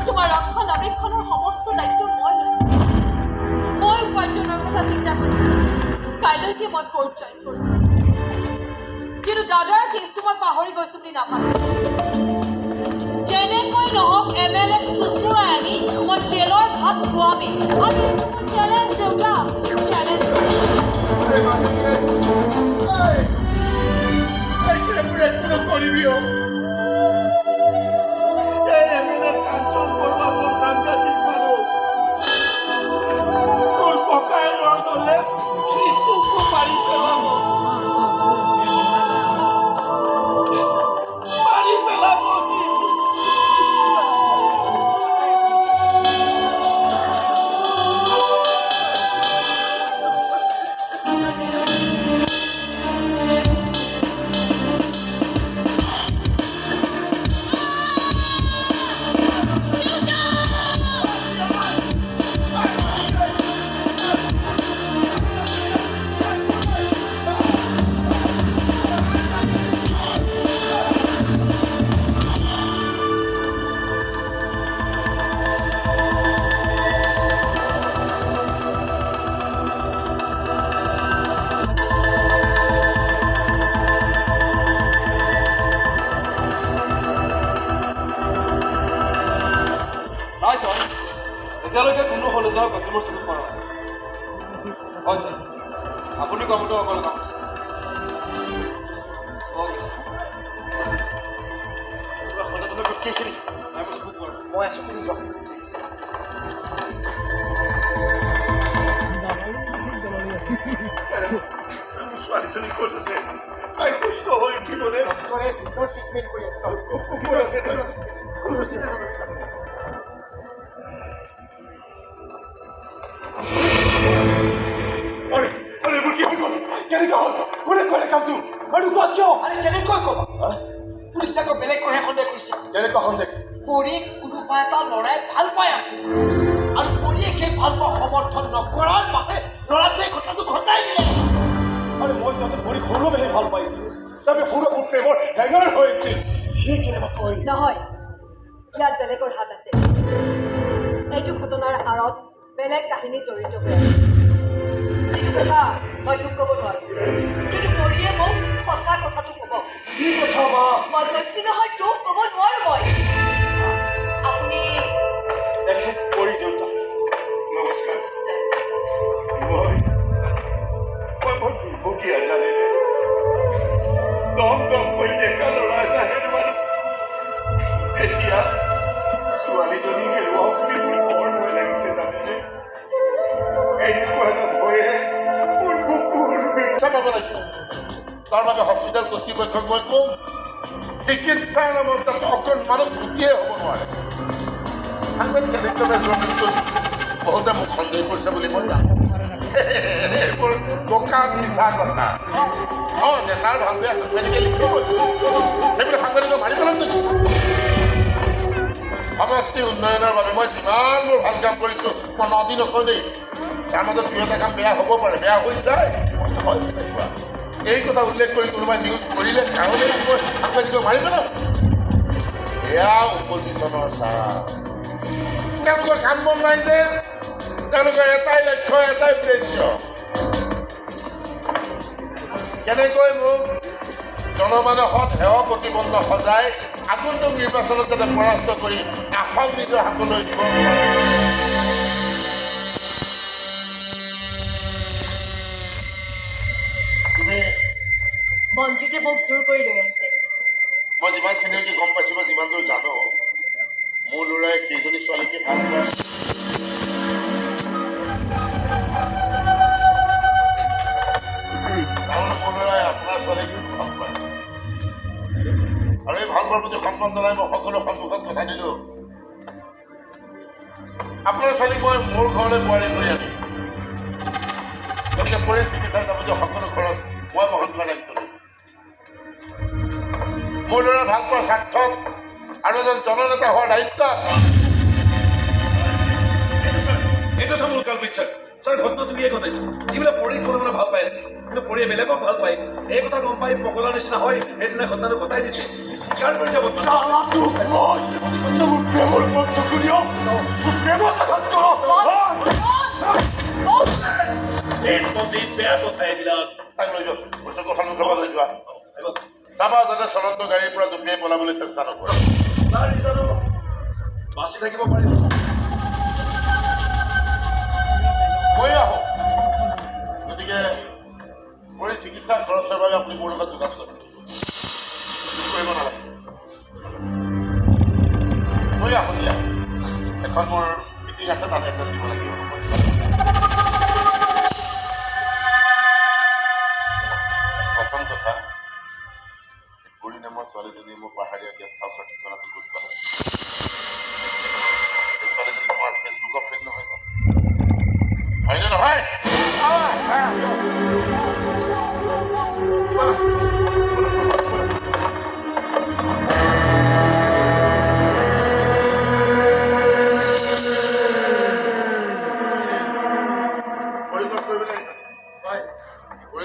তোমাৰ ৰক্ষণাবেক্ষণৰ সমস্ত দায়িত্ব মই লৈছোঁ মই উপাৰ্জনৰ কথা চিন্তা কৰিম কাইলৈকে মই কোৰ্ট জইন কৰিম কিন্তু দাদাৰ কেছটো মই পাহৰি গৈছোঁ বুলি নাভাবোঁ যেনেকৈ নহওক MLA চুচুৰাই আনি মই জেলৰ ভাত খুৱামেই আৰু চেলেঞ্জ দেউতা চেলেঞ্জ কৰিবি কাঞ্চন বৰুৱা মোৰ সাংঘাতিক মানুহ তোৰ ককাই ল'ৰা গ'লে সি তোকো মাৰি পেলাব এতিয়ালৈকে কোনো কলেজৰ বাকীবোৰ চকুত পৰা নাই হয় ছাৰ আপুনি কমতো অকলে কাম কৰিছে মই আছোঁ বুলি ছোৱালীজনী ক'ত আছে তাই সুস্থ হৈ উঠিবনে ট্ৰিটমেণ্ট কৰি আছে কুকুৰ আছে কেনেকৈ হ'ল কোনে ক'লে কামটো আৰু কোৱা কিয় আৰে কেনেকৈ ক'বা পুলিচে আকৌ বেলেগকৈহে সন্দেহ কৰিছে কেনেকুৱা সন্দেহ পৰীক কোনোবা এটা ল'ৰাই ভাল পাই আছে আৰু পৰীয়ে সেই ভাল পোৱা সমৰ্থন নকৰাৰ বাবে ল'ৰাটোৱে কথাটো ঘটাই দিলে আৰু মই চাওঁতে পৰীক সৰুবেহে ভাল পাইছিল চাবি সৰু প্ৰেমৰ হেঙাৰ হৈছিল সি কেনেবা কয় নহয় ইয়াত বেলেগৰ হাত আছে এইটো ঘটনাৰ আঁৰত বেলেগ কাহিনী জড়িত হৈ আছে এইটো কথা মই তোক ক'ব নোৱাৰোঁ কিন্তু কৰিয়ে মোক সঁচা কথাটো ক'ব কি কথা মা মই কৈছোঁ নহয় তোক ক'ব নোৱাৰোঁ মই তাৰ বাবে হস্পিটেল কৰ্তৃপক্ষক মই ক'ম চিকিৎসাৰ নামত তাত অকণমানো ত্ৰুটিয়ে হ'ব নোৱাৰে সাংবাদিক আদিত্য বেজবৰুৱাৰ মৃত্যুত বহুতে মোক সন্দেহ কৰিছে বুলি মই জানো এইবোৰ দোকান মিছা কথা নেতাৰ ভাল বেয়া মেডিকেল লিখিবই সেইবোৰ সাংবাদিকক মাৰি পেলাম নেকি সমষ্টি উন্নয়নৰ বাবে মই যিমানবোৰ ভাল কাম কৰিছোঁ মই নদী নকওঁ দেই তাৰ মাজত দুই এটা কাম বেয়া হ'ব পাৰে বেয়া হৈ যায় এই কথা উল্লেখ কৰি কোনোবাই নিউজ কৰিলে কাৰণে মই সাংবাদিকক মাৰি পেলাম এয়া অপজিশ্যনৰ চাহ তেওঁলোকৰ কাম বন নাই যে তেওঁলোকৰ এটাই লক্ষ্য এটাই উদ্দেশ্য কেনেকৈ মোক জনমানসত সেৱা প্ৰতিবন্ধ সজাই আগন্তুক নিৰ্বাচনত যাতে পৰাস্ত কৰি আসন নিজৰ হাতলৈ দিব মঞ্জিতে মোক জোৰ কৰি লৈ আহিছে মই যিমানখিনিলৈকে গম পাইছোঁ বা যিমান দূৰ জানো মোৰ ল'ৰাই সেইজনী ছোৱালীকে ভাল পায় তাৰমানে মোৰ ল'ৰাই আপোনাৰ ছোৱালীক ভাল পায় আৰু এই ভাল পোৱাৰ প্ৰতি সন্মান জনাই মই সকলো সন্মুখত কথা দিলোঁ আপোনাৰ ছোৱালীক মই মোৰ ঘৰলৈ বোৱাৰী কৰি আনিম গতিকে পৰি চিকিৎসাৰ যাবতীয় সকলো খৰচ মই বহন কৰা দায়িত্ব দিম মোৰ ল'ৰা ভাল পোৱাৰ স্বাৰ্থত আৰু এজন জননেতা হোৱাৰ দায়িত্ব এইটো চাব কালপিত ছাৰ ঘটনা তুমি এই ঘটাইছে এইবিলাক পঢ়ি কোনো মানে ভাল পাই আছে কিন্তু পঢ়িয়ে বেলেগক ভাল পায় এই কথা গম পাই পগলাৰ নিচিনা হয় সেইদিনা ঘটনাটো ঘটাই দিছে স্বীকাৰ কৰি যাব প্ৰেমৰ ওপৰত চকু দিয়ক প্ৰেমৰ এই বেয়া কথা এইবিলাক তাক লৈ যোৱা বস্তুটো সন্মুখৰ পৰা লৈ যোৱা চাবা যাতে চলন্ত গাড়ীৰ পৰা জঁপিয়াই পলাবলৈ চেষ্টা নকৰে বাচি থাকিব পাৰিব মই আহোঁ গতিকে পৰি চিকিৎসাৰ খৰচৰ বাবে আপুনি মোৰ লগত যোগাযোগ কৰিব নালাগে মই আহোঁ দিয়া এখন মোৰ মিটিং আছে তাত এটেণ্ড দিব লাগিব প্ৰথম কথা বুঢ়ী নামৰ ছোৱালীজনী মোৰ পাহাৰীয়া গেষ্ট হাউচৰ ঠিকনাটো গোট পালে এই ছোৱালীজনী তোমাৰ ফেচবুকৰ ফ্ৰেণ্ড নহয় জানো হয়নে নহয়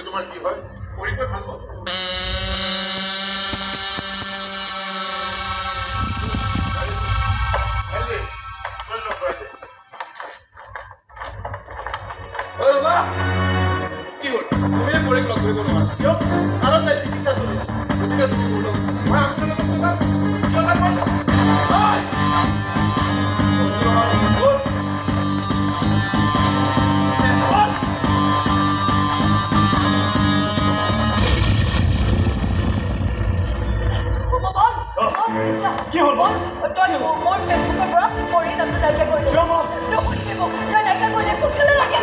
তোমাৰ কি হয় পৰীক্ষা ভাল পাব কি হ'ল তুমিয়ে পৰীক লগ কৰিব নোৱাৰা কিয় কাৰণ তাই চিকিৎসা চলি আছে গতিকে তুমি মোৰ লগত মই আপোনালোকক কি হ'ল তই মোৰ ফেচবুকৰ পৰা পঢ়ি নামটো নাইকিয়া কৰি দিয় তই নাইকিয়া কৰিলে সোনকালে লাগে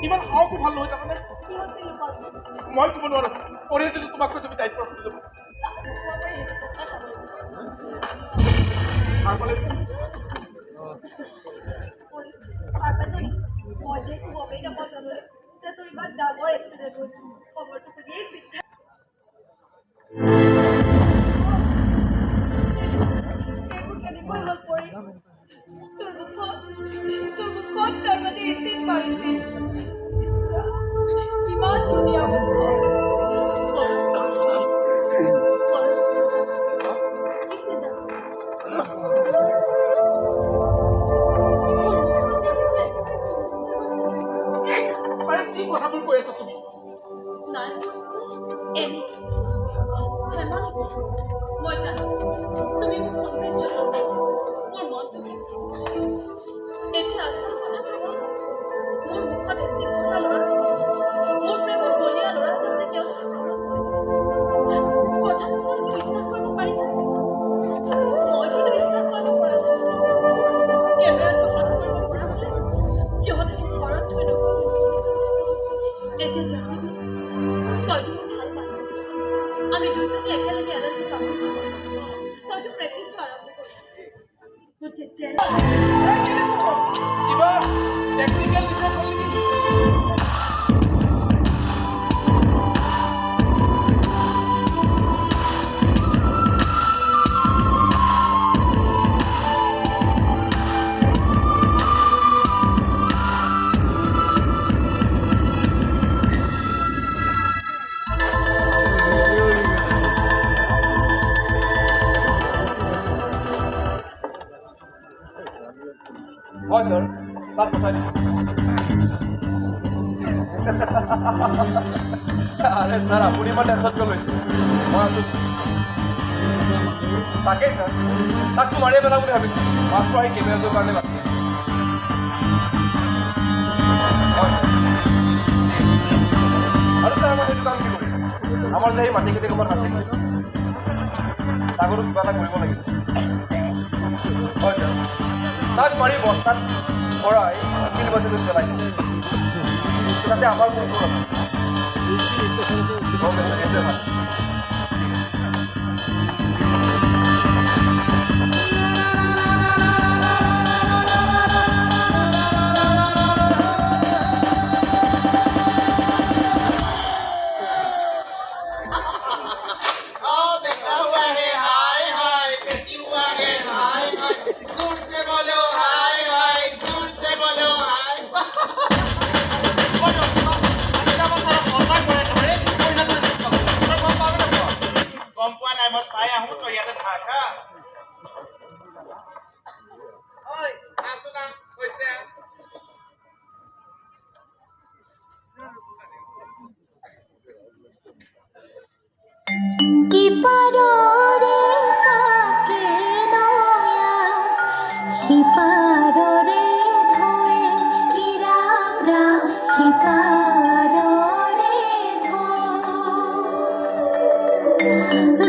ইমান সাহসো ভাল নহয় তাৰমানে মই ক'ব নোৱাৰো পঢ়ি আছিলো তোমাক কৈ তুমি দায়িত্ব ৰাখি দিব মই যিহেতু গমেই নাপাওঁ জানো যে তোৰ ইমান ডাঙৰ এক্সিডেণ্ট হ'ল খবৰটো শুনিয়েই চিন্তা এইবোৰ কেনেকৈ হ'ল পৰি তোৰ মুখত তাৰ মানে এচিড মাৰিছিল ইমান ধুনীয়া কি কথাবোৰ কৈ আছা তুমি এতিয়া আচল কথাটো হ'ল, মোৰ মুখত এচিড থকা ল'ৰা, মোৰ প্ৰেমৰ বলীয়া ল'ৰা, যাতে তেওঁলোকে প্ৰমাণ কৰিছে। কথাটো হ'ল, বিশ্বাস কৰিব পাৰিছে? মই কিন্তু বিশ্বাস কৰিব পৰা নাই। কেমেৰাত দোকান কৰিব পৰা হ'লে সিহঁতে মোক ঘৰত থৈ নগ'ল। এতিয়া জানিবি, তইতো মোৰ ভাল মানুহ। আমি দুজনে একেলগে LLB কমপ্লিট কৰিম। তইতো প্ৰেক্টিছো আৰম্ভ কৰিছ। গতিকে কিবা টেকনিকেল ডিফেক্ট হ'ল নেকি? হয় স্যার, তাক পঠাই দিছো। আরে স্যার, আপুনি ইমান টেনশ্যন কিয় লৈছে? মই আছো। তাকেই স্যার, তাকতো মাৰিয়ে পেলাম বুলি ভাবিছে। মাত্ৰ আহি কেমেৰাটোৰ কাৰণে বাচি আছে। হয় স্যাৰ। আৰু স্যাৰ, আমাৰ সেইটো কাম কি কৰিম? আমাৰ যে এই মাটি খেতি কামত হাত দিছে, তাকতো কিবা এটা কৰিব লাগিব। হয় স্যাৰ, তাক মাৰি বস্তাত ভৰাই শিল বাজুলৈ পেলাই দিম, যাতে আমাৰ কোনটো নহয়। গম পাইছে, সেইটোৱে ভাল। ইপাৰৰে চাকে নয়া, সিপাৰৰে ধোৱে কিৰাম ৰাম, সিপাৰৰে ধো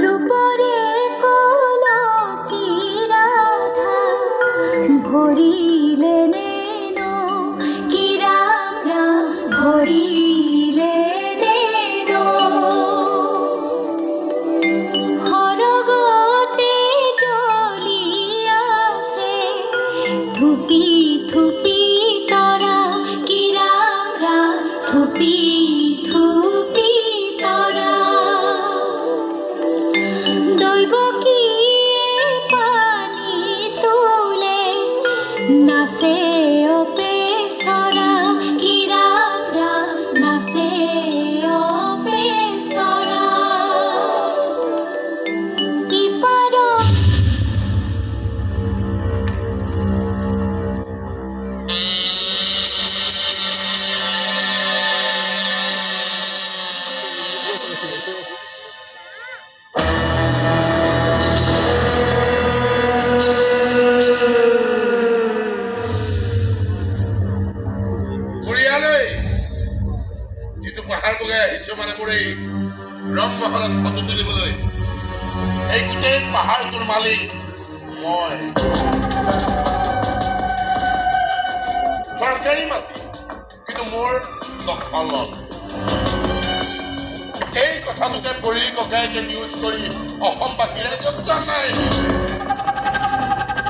ৰূপৰে কলচি ৰাধা, ভৰিলে নেনো কিৰাম ৰাম, ভৰিলে সৰগতে জ্বলি আছে থুপি থুপি তৰা, কিৰাম ৰাম, থুপি থুপি তৰা। দৈৱকীয়ে পানী তোলে, নাচে অপেচৰা, কিৰাম ৰাম, নাচে অপেচৰা। যিটো পাহাৰ বগাই আহিছো মানুহবোৰে ৰংমহলত ফটো তুলিবলৈ, এই গোটেই পাহাৰটোৰ মালিক মই। চৰকাৰী মাটি, কিন্তু মোৰ দখলত। এই কথাটোকে পঢ়ি ককাইকে নিউজ কৰি অসমবাসী ৰাইজক জনাই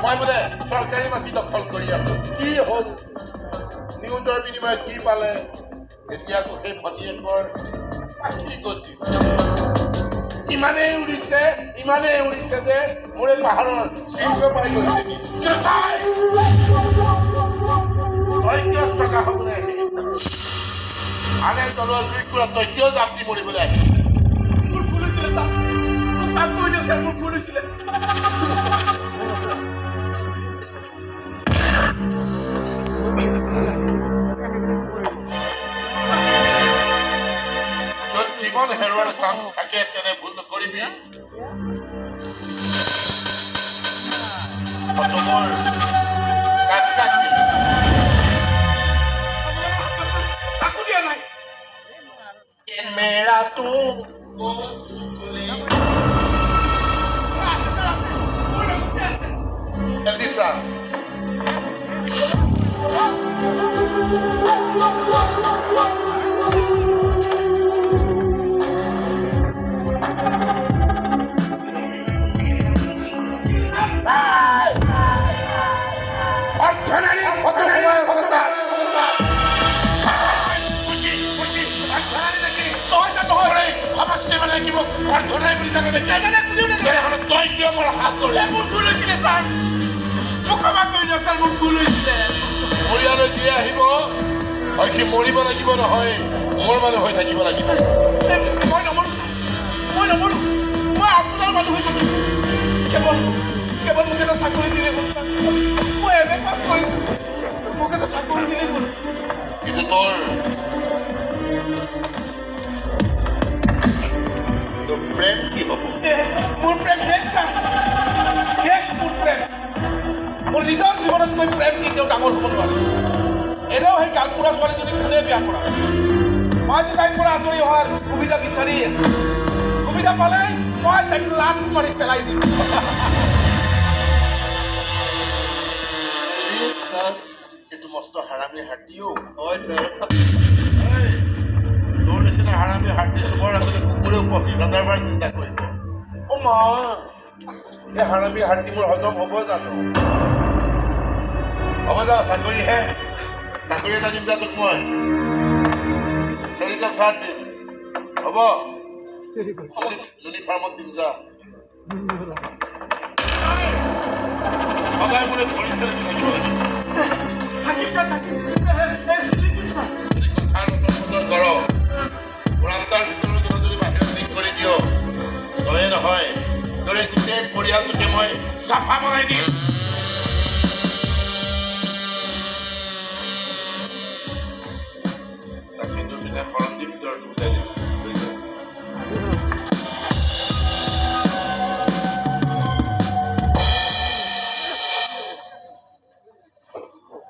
মই বোলে চৰকাৰী মাটি দখল কৰি আছো। কি হ'ল? নিউজৰ বিনিময়ত কি পালে? এতিয়াতো সেই ভনীয়েকৰ আশী গতি ইমানেই উৰিছে যে মোৰ এই পাহাৰৰ শৃংগ পাই গৈছে। তই কিয় চকা হ'বলৈ আহিলি? আনে তলৰ জুইকুৰা তই কিয় জাপ দি মৰিবলৈ আহিলি? মোৰ ভুল হৈছিলে ছাৰ, মোক মাফ কৰি দিয়ক ছাৰ, মোৰ ভুল হৈছিলে। জীৱন হেৰুৱাৰ চান্স থাকে, তেনে ভুল নকৰিবি। মোৰ মাতো এলদিছা পৰিয়ালে যি আহিব হয় সি মৰিব লাগিব নহয় মোৰ মানুহ হৈ থাকিব লাগিব মই নমৰো মই আপোনাৰ মানুহ হৈ থাকিম কেৱল মোক এটা চাকৰি দিলে হ'ল মই এম.এ. পাছ কৰিছোঁ মোক এটা চাকৰি দিলে হ'ল কিন্তু তোৰ প্ৰেম কি হ'ব মোৰ প্ৰেম শেষ ছাৰ শেষ মোৰ প্ৰেম মোৰ নিজৰ জীৱনত মই প্ৰেম কেতিয়াও ডাঙৰ হ'ব নোৱাৰো এনেও সেই গালপুৰা ছোৱালীজনী কোনে বিয়া কৰা মই তাইৰ পৰা আঁতৰি অহাৰ সুবিধা বিচাৰি আছো সুবিধা পালে মই তাইক লাট মাৰি পেলাই দিম এইটো মস্ত হাৰামী হাতীও হয় ছাৰ তোৰ নিচিনা হাৰামী হাতী চুবৰ আগতে কুকুৰেও 25,000 বাৰ চিন্তা কৰিব অ' মা এই হাৰামী হাতী মোৰ হজম হ'ব জানো হ'ব যা চাকৰিহে চাকৰি এটা দিম যা তোক মই চেৰিকাল চাৰ্ট দিম হ'ব ইউনিফৰ্মত দিম যা সদায় মোৰে ভৰি চেলি থাকিব লাগিব থাকিম ছাৰ থাকিম চিলিকিম ছাৰ গৰম পুৰান্তাৰ ভিতৰত যদি বাহিৰত ঠিক কৰি দিয় তয়ে নহয় তোৰে গোটেই পৰিয়ালটোকে মই চাফা বনাই দিম তাকে দুদিনে শৰণ দিম তোৰ বুজাই দিম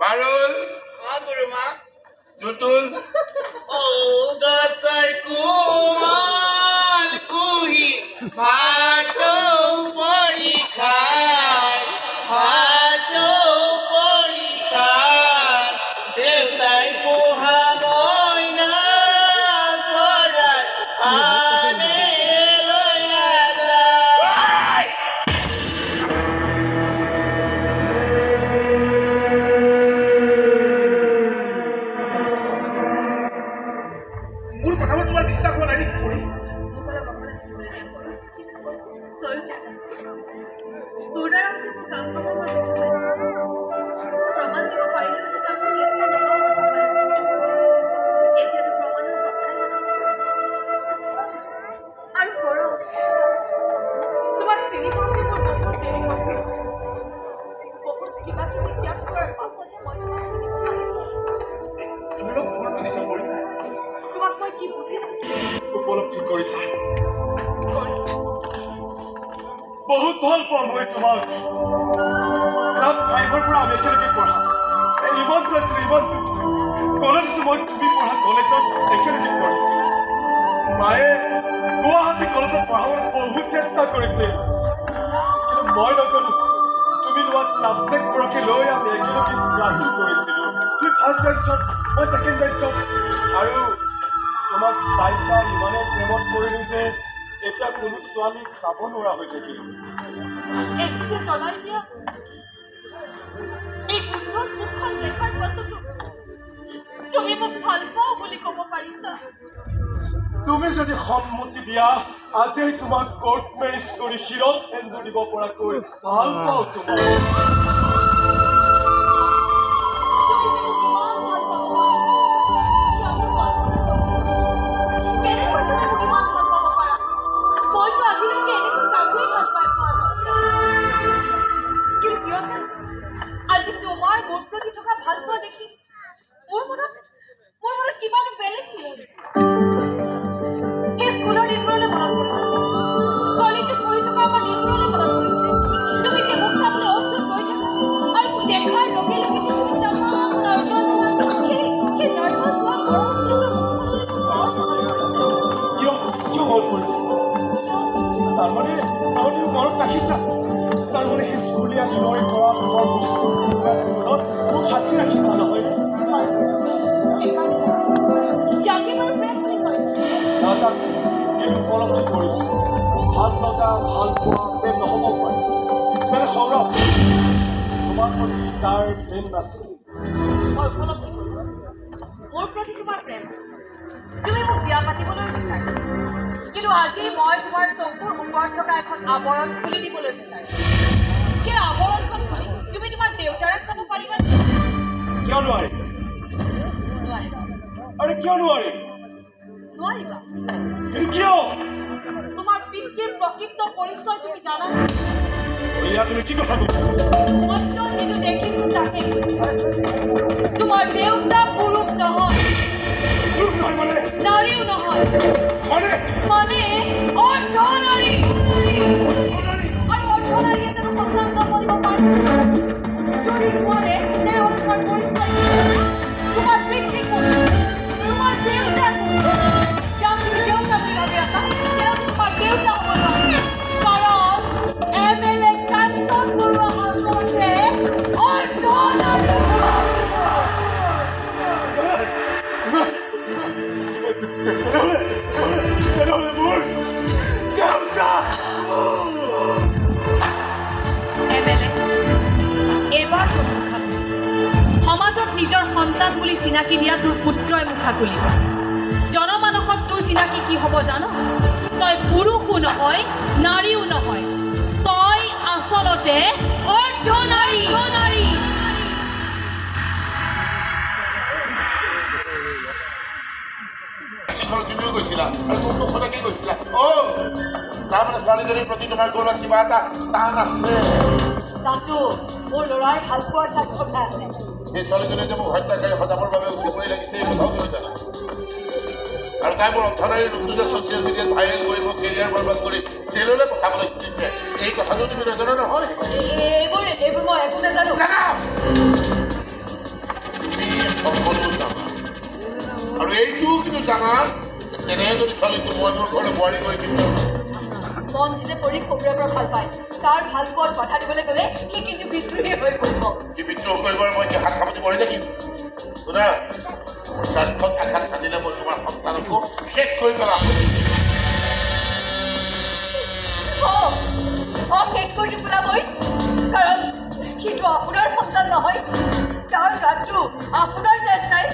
পাৰুল তুলতুল মোৰ কথাবোৰ তোমাৰ বিশ্বাস হোৱা নাই নেকি খুৰী মোক অলপ অকলে থাকিবলৈ দিয়া তয়ো চেষ্টা তোৰ দ্বাৰা হৈছে মোৰ কাম কৰিব মই বুজি পাইছোঁ প্ৰমাণ দিব পাৰিলে হৈছে তই মোৰ কেছ এটা নলওঁ বুজি পাইছোঁ এতিয়াতো প্ৰমাণৰ কথাই আৰু সৰহ তোমাক চিনি পাওঁতে মোৰ বহুত দেৰি হ'ল বহুত কিবা কিবি ত্যাগ কৰাৰ পাছতহে মই তোমাক চিনিব পাৰিলোঁ অলপ ভুল বুজিছা কৰি তোমাক মই কি বুজিছোঁ উপলব্ধি কৰিছা বহুত ভাল পাওঁ মই তোমাক ক্লাছ 5ৰ পৰা আমি একেলগে পঢ়া ইমানটো আছিলোঁ ইমানটো কলেজতো মই তুমি পঢ়া কলেজত একেলগে পঢ়িছিলোঁ মায়ে গুৱাহাটী কলেজত পঢ়াবলৈ বহুত চেষ্টা কৰিছিল কিন্তু মই নগ'লো তুমি লোৱা ছাবজেক্টবোৰকে লৈ আমি একেলগে ক্লাছো কৰিছিলোঁ তুমি ফাৰ্ষ্ট বেঞ্চত মই ছেকেণ্ড বেঞ্চত আৰু তোমাক চাই ইমানেই প্ৰেমত পৰিলোঁ যে এতিয়া কোনো ছোৱালী চাব নোৱাৰা হৈ থাকিল এচিডে জ্বলাই দিয়া এই উন্নস মুখখন দেখাৰ পাছতো তুমি মোক ভাল পাওঁ বুলি ক'ব পাৰিছা তুমি যদি সন্মতি দিয়া আজি তোমাক কোৰ্ট মেৰেজ কৰি শিৰত সেন্দুৰ দিব পৰাকৈ ভাল পাওঁ তোমাক আজি তোমাৰ মোৰ প্ৰতি থকা ভাল পোৱা দেখি মোৰ মনত কিবা বেলেগ ফিলিং সেই স্কুলৰ দিনবোৰলৈ মনত পৰিছে কলেজত পঢ়ি থকা আমাৰ দিনবোৰলৈ মনত পৰিছে তুমি যে মোক চাবলৈ অন্তত ৰৈ থাকা আৰু মোক দেখাৰ লগে লগে যে তুমি তামাম নাৰ্ভাছ হোৱা সেই নাৰ্ভাছ হোৱা গৰম লগা মুখখনলৈ মোৰ বৰ মনত পৰিছে ৰাখিছা তাৰমানে সেই স্কুলীয়া দিনৰে পৰা তোমাৰ বস্তুবোৰ মোক সাঁচি ৰাখিছা নহয় ইয়াকে বাৰু প্ৰেম বুলি কয় নাজানো কিন্তু উপলব্ধি কৰিছোঁ ভাল লগা ভাল পোৱা প্ৰেম নহ'ব পাৰে যেনে সৌৰভ তোমাৰ প্ৰতি তাৰ প্ৰেম নাছিল মই উপলব্ধি কৰিছোঁ মোৰ প্ৰতি তোমাৰ প্ৰেম তুমি মোক বিয়া পাতিবলৈ বিচাৰিছা কিন্তু আজি মই তোমাৰ চকুৰ ওপৰত থকা এখন আৱৰণ খুলি দিবলৈ বিচাৰিছোঁ সেই আৱৰণখন খুলি তুমি তোমাৰ দেউতাৰাক চাব পাৰিবা কিয় নোৱাৰিম নোৱাৰিবা আৰে কিয় নোৱাৰিম নোৱাৰিবা কিন্তু কিয় তোমাৰ পিতৃৰ প্ৰকৃত পৰিচয় তুমি জানা ইয়াত তুমি কি কথা কৈছা মইতো যিটো দেখিছোঁ তাকে তোমাৰ দেউতা পুৰুষ নহয় পুৰুষ নহয় মানে নাৰীও নহয় মানে অৰ্ধনাৰী আৰু অৰ্ধনাৰীয়ে জানো সন্তান জন্ম দিব পাৰে যদি নোৱাৰে তেনেহ'লে তোমাৰ পৰিচয় তোমাৰ পিতৃ কোন তোমাৰ দেউতা কোন যাক তুমি দেউতা বুলি ভাবি আছা তেওঁ তোমাৰ দেউতা হ'ব নোৱাৰে কাৰণ MLA কাঞ্চন বৰুৱা আচলতে অৰ্ধনাৰী তেনেহ'লে মোৰ দেউতা MLA এইবাৰ সমাজত নিজৰ সন্তান বুলি চিনাকি দিয়া তোৰ পুত্ৰই মুখা খুলিব জনমানসত তোৰ চিনাকি কি হ'ব জানো তই পুৰুষো নহয় নাৰীও নহয় তই আচলতে অৰ্ধনাৰী তুমিও গৈছিলা আৰু তোমতো সদাকে গৈছিলা তাৰমানে ছোৱালীজনীৰ প্ৰতি তোমাৰ গৌৰৱ কিবা এটা টান আছে তাতো মোৰ ল'ৰাৰ ভাল পোৱাৰ স্বাৰ্থতে আছে সেই ছোৱালীজনীয়ে যে মোক হত্যাকাৰী সজাবৰ বাবে উঠি পৰি লাগিছে এই কথাও তুমি জানা আৰু তাই মোৰ অৰ্থনাৰীৰ ৰূপটো যে ছ'চিয়েল মিডিয়াত ভাইৰেল কৰি মোক কেৰিয়াৰ বৰবাদ কৰি জেললৈ পঠাবলৈ খুজিছে এই কথাটো তুমি নাজানা নহয় এইবোৰ মই একো নাজানো জানা সকলো জানা আৰু এইটোও কিন্তু জানা তেনে যদি ছোৱালীটো মই মোৰ ঘৰলৈ বোৱাৰী কৰি কিন্তু মন যিতে পৰি সৰুৰে পৰা ভাল পায় তাৰ ভাল পোৱাত বাধা দিবলৈ গ'লে সি কিন্তু বিদ্ৰোহী হৈ পৰিব কি বিদ্ৰোহ কৰিবৰ মই এতিয়া হাত সাৱটি মৰি থাকিম শুনা মোৰ স্বাৰ্থত আঘাত সানিলে মই তোমাৰ সন্তানকো শেষ কৰি পেলাম শেষ কৰি পেলাবই কাৰণ সিটো আপোনাৰ সন্তান নহয় তাৰ গাটো আপোনাৰ তেজ নাই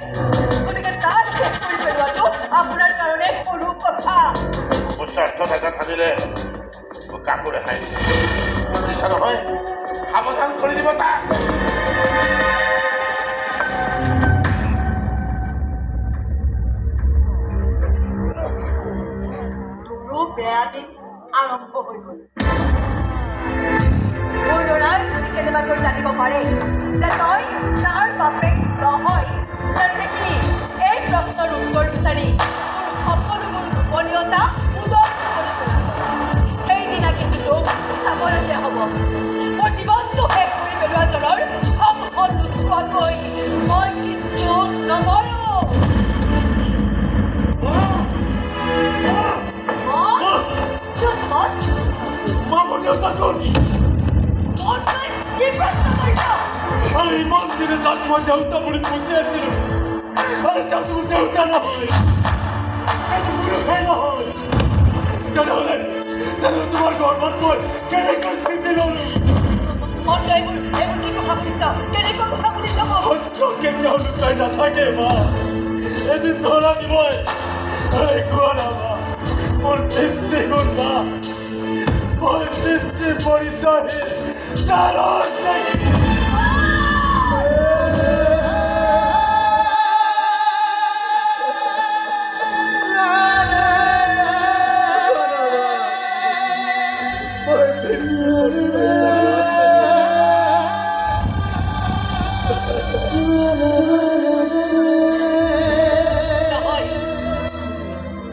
গতিকে তাক শেষ কৰি পেলোৱাটো আপোনাৰ কাৰণে সৰু কথা মোৰ স্বাৰ্থত আঘাত সানিলে মই কাকো ৰেহাই বুজিছা নহয় সাৱধান কৰি দিব তাক তোৰো বেয়া দিন আৰম্ভ হৈ গ'ল মোৰ ল'ৰাই কেনেবাকৈ জানিব পাৰে যে তই তাৰ বাপেক নহয় তেন্তে কি এই প্ৰশ্নৰ উত্তৰ বিচাৰি তোৰ সকলোবোৰ গোপনীয়তা উদৰ কৰি পেলাব সেইদিনা কিন্তু তোক চাবলগীয়া হ'ব মোৰ জীৱনটো শেষ কৰি পেলোৱাজনৰ সকলো নোচোৱাকৈ মই কিন্তু নমৰোঁ আৰু ইমান দিনে যাক মই দেউতা বুলি পুচি আছিলোঁ আৰু তেওঁ মোৰ দেউতা নহয় এইটো পুৰুষেই নহয় তেনেহ'লে তোমাৰ গৰ্ভত মই কেনেকৈ স্থিতি ল'লোঁ কেতিয়াও লুকাই নাথাকে মা এদিন ধৰা দিবই কোৱা না মা মোৰ পিতৃ গুণ মা মোৰ পিতৃ পৰিচয় তাৰ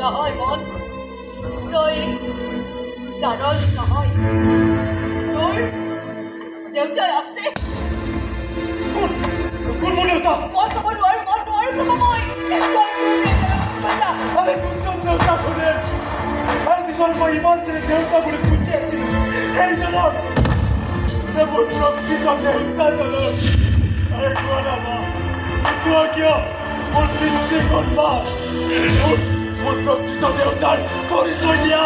নহয় মন তই জানস নহয় তোৰ দেউতাৰ আছে কোন মোৰ দেউতা মই ক'ব নোৱাৰো ক'ব মই আরে কোন দেউতা শুনে আর যিজন মই ইমান দিনে দেউতা বুলি খুঁজি আছিলোঁ সেইজনক যে মোৰ প্ৰকৃত দেউতাজনক আৰে কোৱা না মা কোৱা কিয় মোৰ পিতৃ কন্যা মোৰ প্ৰকৃত দেউতাৰ পৰিচয় দিয়া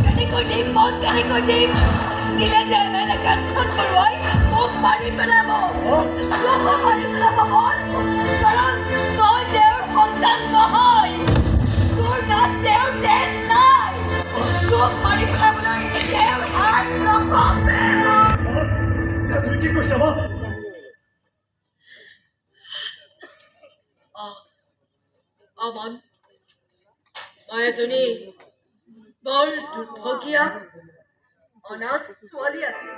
কেনেকৈ দিম মন কেনেকৈ দিম দিলে যে এমেলে কাঞ্চন বৰুৱাই মোক মাৰি পেলাব তোকো মাৰি পেলাব মন কাৰণ তই তেওঁৰ সন্তান নহয় তোৰ গাত তেওঁৰ তেজ নাই তোক মাৰি পেলাবলৈ তেওঁৰ হাত নকপে তুমি কি কৈছা মা মন মই এজনী বৰ দুৰ্ভগীয়া অনাথ ছোৱালী আছিল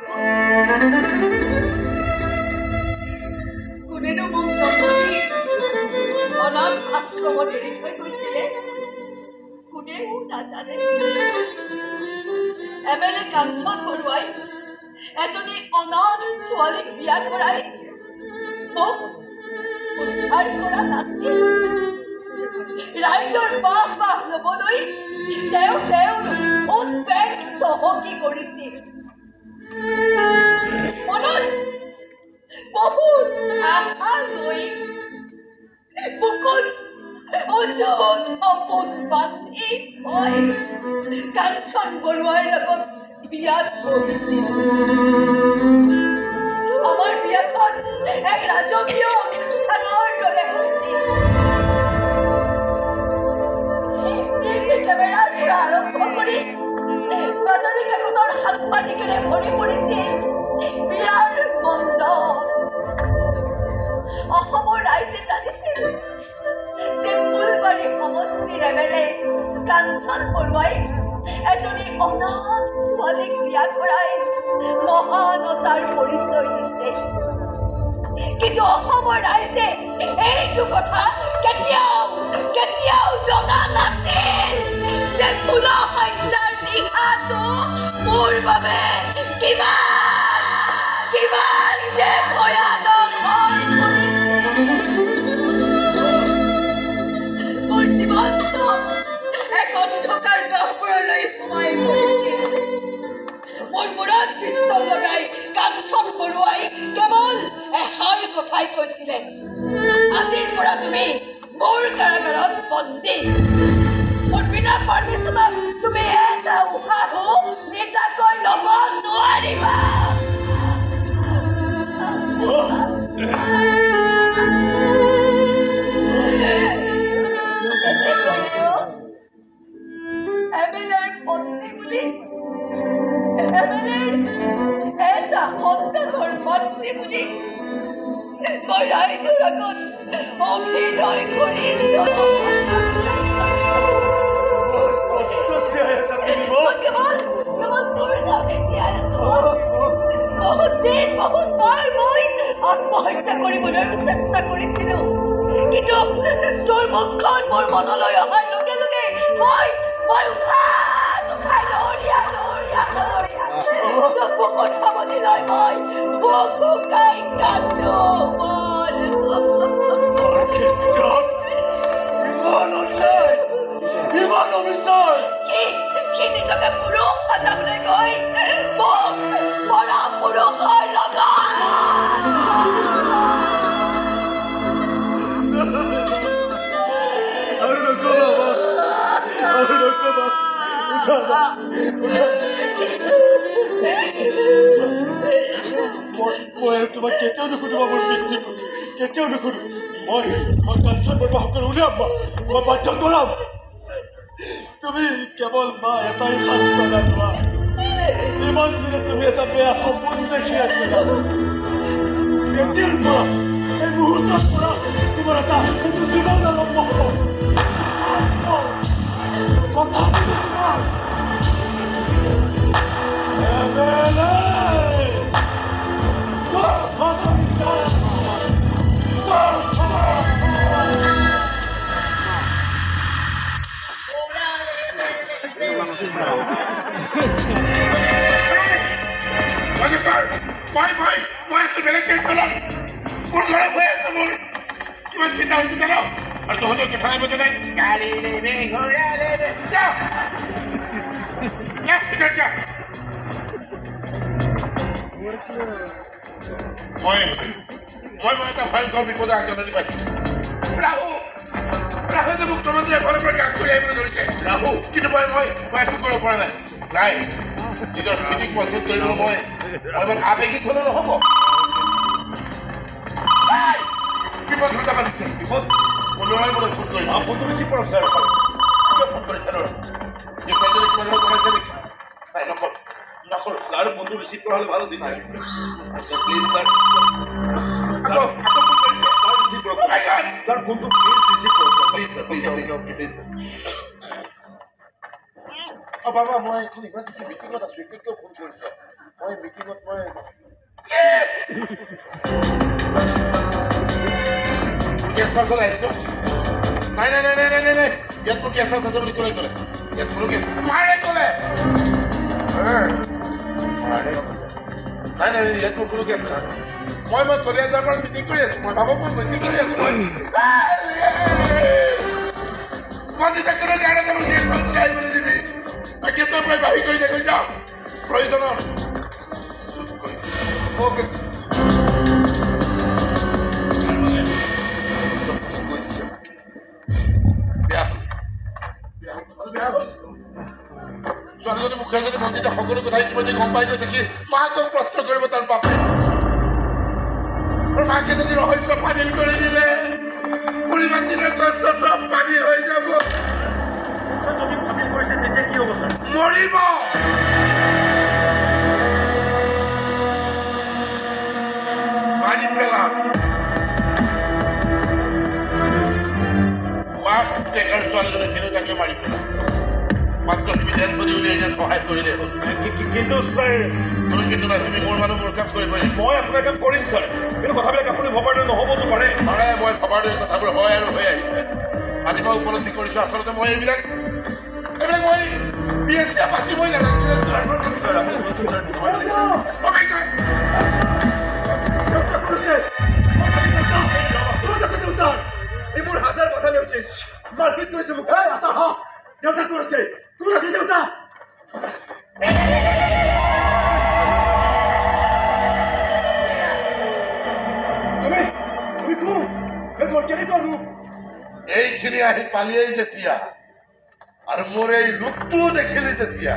কোনেনো মোক জন্মদি অনাথ আশ্ৰমত এৰি থৈ গৈছিলে কোনেও নাজানে এমেলে কাঞ্চন বৰুৱাই এজনী অনাথ ছোৱালীক বিয়া কৰাই মোক উদ্ধাৰ কৰা নাছিল ৰাইজৰ বাহ বাহ ল'বলৈ তেওঁ তেওঁৰ উদ্বেগ চহকী কৰিছিল মনত বহুত আশা লৈ বুকুত অযুত সপোন বান্ধি মই কাঞ্চন বৰুৱাৰ লগত বিয়াত বহিছিল আমাৰ বিয়াখন এক ৰাজকীয় অনুষ্ঠানৰ দৰে হৈছিল কেমেৰাৰ পৰা আৰম্ভ কৰি বাতৰি কাকতৰ সাংবাদিকেৰে ভৰি পৰিছিল বিয়াৰ মণ্ডপ অসমৰ ৰাইজে জানিছিল যে ফুলবাৰী সমষ্টিৰ এমেলে কাঞ্চন বৰুৱাই এজনী অনাথ ছোৱালীক বিয়া কৰাই মহানতাৰ পৰিচয় দিছে কিন্তু অসমৰ ৰাইজে এইটো কথা কেতিয়াও জনা নাছিল যে ফুলা সন্ধ্যাৰ নিশাটো মোৰ বাবে কিমান যে ভয়ানক হৈ মোৰ জীৱনটো এক অন্ধকাৰ গহ্বৰলৈ সোমাই পৰিছিল মোৰ মূৰত পিষ্টল লগাই কাঞ্চন বৰুৱাই কেৱল এষাৰ কথাই কৈছিলে আজিৰ পৰা তুমি মোৰ কাৰাগাৰত বন্দী মোৰ বিনা পাৰ্মিশ্যনত তুমি এটা উশাহো নিজাকৈ ল'ব নোৱাৰিবা এমেলেৰ পত্নী বুলি এমেলেৰ এটা সন্তানৰ মাতৃ বুলি মই ৰাইজৰ আগত অভিনয় কৰিছোঁ কেৱল তোৰ কাৰণে জীয়াই আছোঁ বহুত বাৰ মই আত্মহত্যা কৰিবলৈও চেষ্টা কৰিছিলোঁ কিন্তু তোৰ মুখখন মোৰ মনলৈ অহাৰ লগে লগে মই উঠাই লহৰীয়া তোক বুকুত সাৱলি লৈ মই বুক শুকাই কান্দো ইমান অবিশ্বাস কি নিজকে পুৰুষ সজাবলৈ গৈ মোক পৰা পুৰুষৰ লগত আৰু নকবা মই তোমাক কেতিয়াও নুসুধো মোৰ পিতৃ কেতিয়াও নুসুধো মই কাঞ্চন বৰুৱাসকল উলিয়াম মই বাধ্য কৰাম তুমি কেৱল মা এটাই সান্তনা লোৱা ইমান দিনে তুমি এটা বেয়া সপোন দেখি আছিলা এতিয়াৰ পৰা এই মুহূৰ্তৰ পৰা তোমাৰ এটা নতুন জীৱন আৰম্ভ হ'ব কথা তোমাৰ মই আছো বেলেগ টেনচনত মোৰ ঘৰত হৈ আছে মোৰ কিমান চিন্তা হৈছে জানো আৰু তহঁতৰ কথা নাই বজা নাই গাড়ী লেবে ঘোঁৰা লেবে যা ভিতৰত যা মই এটা ভয়ংকৰ বিপদৰ আগজাননী পাইছোঁ। ৰাহু যে মোক তলত এফালৰ পৰা কাম কৰি আহিবলৈ ধৰিছে। ৰাহু কিন্তু মই একো কৰিব পৰা নাই। নিজৰ স্থিতিক কণ্ট্ৰল কৰিবলৈ মই ইমান আৱেগিক হ'লে নহ'ব। বিপদ ঘটা পাতিছে। বিপদ ল'ৰাই মোলৈ ফোন কৰিছে। ফোনটো ৰিচিভ কৰক ছাৰ। কিয় ফোন কৰিছে ল'ৰা? এই ছোৱালীজনী কিবা কিবা কৰাইছে নেকি? নাই নকৰোঁ। ছাৰ ফোনটো ৰিচিভ কৰা হ'লে ভাল আছিল ছাৰ। প্লিজ ছাৰ আকৌ ফোন কৰিছে। ছাৰ ৰিচিভ কৰক। ছাৰ ফোনটো প্লিজ ৰিচিভ কৰক sir. Please sir please please sir. বাবা মই এখন ইমান বেছি মিটিঙত আছোঁ। এতিয়া কিয় ফোন কৰিছ? মই মিটিঙত গেষ্ট হাউচত আহিছোঁ। নাই ইয়াত মোৰ গেষ্ট হাউচ আছে বুলি ক'লে ইয়াত কোনো মাৰে ক'লে নাই ইয়াত মোৰ কোনো গেষ্ট নাই। মই কলিয়াজাৰ পৰা মিটিং কৰি আছোঁ। মই ভাবো মই মিটিং কৰি আছোঁ। মই যেতিয়া কোনো কাৰণতে মোৰ গেষ্ট হাউচলৈ আহিবলৈ দিবি কেতিয়াৰ পৰাই বাঢ়ি কৰি দেখি যাওঁ প্ৰয়োজনৰ অ'কে ছোৱালীজনী মুখে যদি মন্দিৰত সকলো কথা ইতিমধ্যে গম পাই গৈছে কি মাকক প্ৰশ্ন কৰিব তাৰ বাপে আৰু মাকে যদি ৰহস্য ফাদিল কৰি দিলে মোৰ ইমান দিনৰ কষ্ট চব পানী হৈ যাব। যদি ফাদিল কৰিছে তেতিয়া কি হ'ব ছাৰ? মৰিব। মাৰি পেলাম। মাক ডেকাৰ ছোৱালীজনী তিনিওটাকে মাৰি পেলাম। মাত্ৰ তুমি ডেড বডি উলিয়াই যেন সহায় কৰিলে হ'ল। কিন্তু ছাৰ তুমি কিন্তু নাই। তুমি মোৰ মানুহ মোৰ কাম কৰিব মই আপোনাৰ কাম কৰিম ছাৰ। কিন্তু কথাবিলাক আপুনি ভবাৰ দৰে নহ'বতো পাৰে। মই ভবাৰ দৰে কথাবোৰ হয় আৰু হৈ আহিছে। আজি মই উপলব্ধি কৰিছোঁ আচলতে মই এইবিলাক মই PSC পাতিবই নালাগিছিলে। মোৰ হাজাৰ কথা নেওচি মাৰপিট কৰিছে মোক। দেউতা কোন আছে? কোন আছে দেউতা? তুমি কোন? তোৰ কেনেকুৱা ৰূপ? এইখিনি আহি পালিয়েই যেতিয়া আৰু মোৰ এই ৰূপটোও দেখিলি যেতিয়া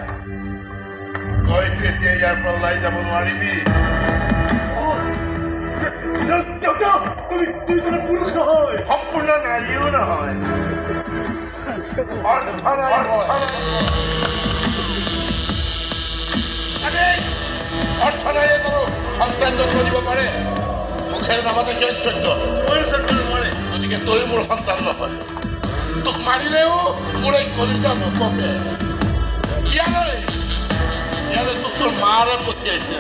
তইতো এতিয়া ইয়াৰ পৰা ওলাই যাব নোৱাৰিবি। দেউতা তুমি পুৰুষ নহয়, সম্পূৰ্ণ নাৰীও নহয়, অৰ্থনাৰীয়ে কোনো সন্তান জন্ম দিব পাৰে। মুখেৰে নামাতে কিয় ইনস্পেক্টৰ? গতিকে তই মোৰ সন্তান নহয়। তোক মাৰিলেও মোৰ এই কলিজা নকমে। ইয়ালৈ তোক তোৰ মাৰে পঠিয়াইছে।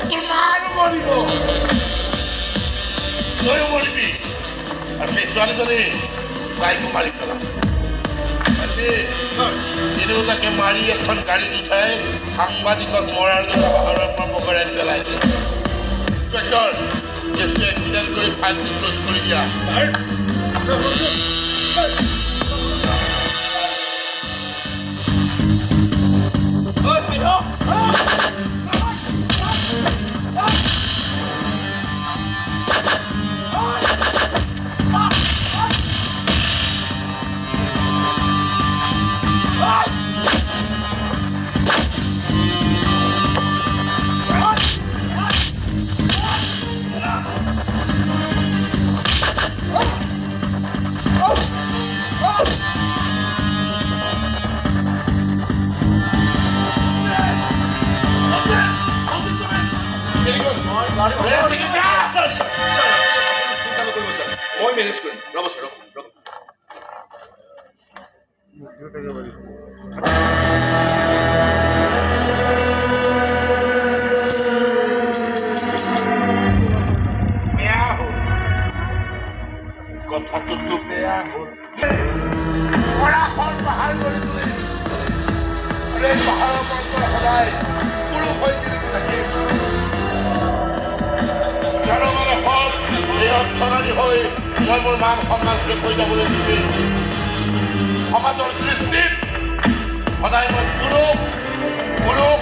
তোৰ মাৰো মৰিব, তইও মৰিবি। আৰু সেই ছোৱালীজনী তাইকো মাৰি পেলাম। তিনিওটাকে মাৰি এখন গাড়ীত উঠাই সাংবাদিকক মৰাৰ দৰে পাহাৰৰ পৰা বগৰাই পেলাইছে। ইনস্পেক্টৰ, কেছটো এক্সিডেণ্ট কৰি ফাইলটো ক্ল'জ কৰি দিয়া। মই মেনেজ কৰিম। ৰ'ব ছাৰ, ৰ'ব। বেয়া হ'ল, কথাটোতো বেয়া হ'ল। পাহাৰ কৰি তোলে আৰু এই পাহাৰৰ ওপৰত সদায় পুৰুষ হৈছিল থাকে। এই অৰ্থনাৰী হৈ মই মোৰ মান সন্মান শেষ হৈ যাবলৈ নিদিওঁ। সমাজৰ দৃষ্টিত সদায় মই পুৰুষ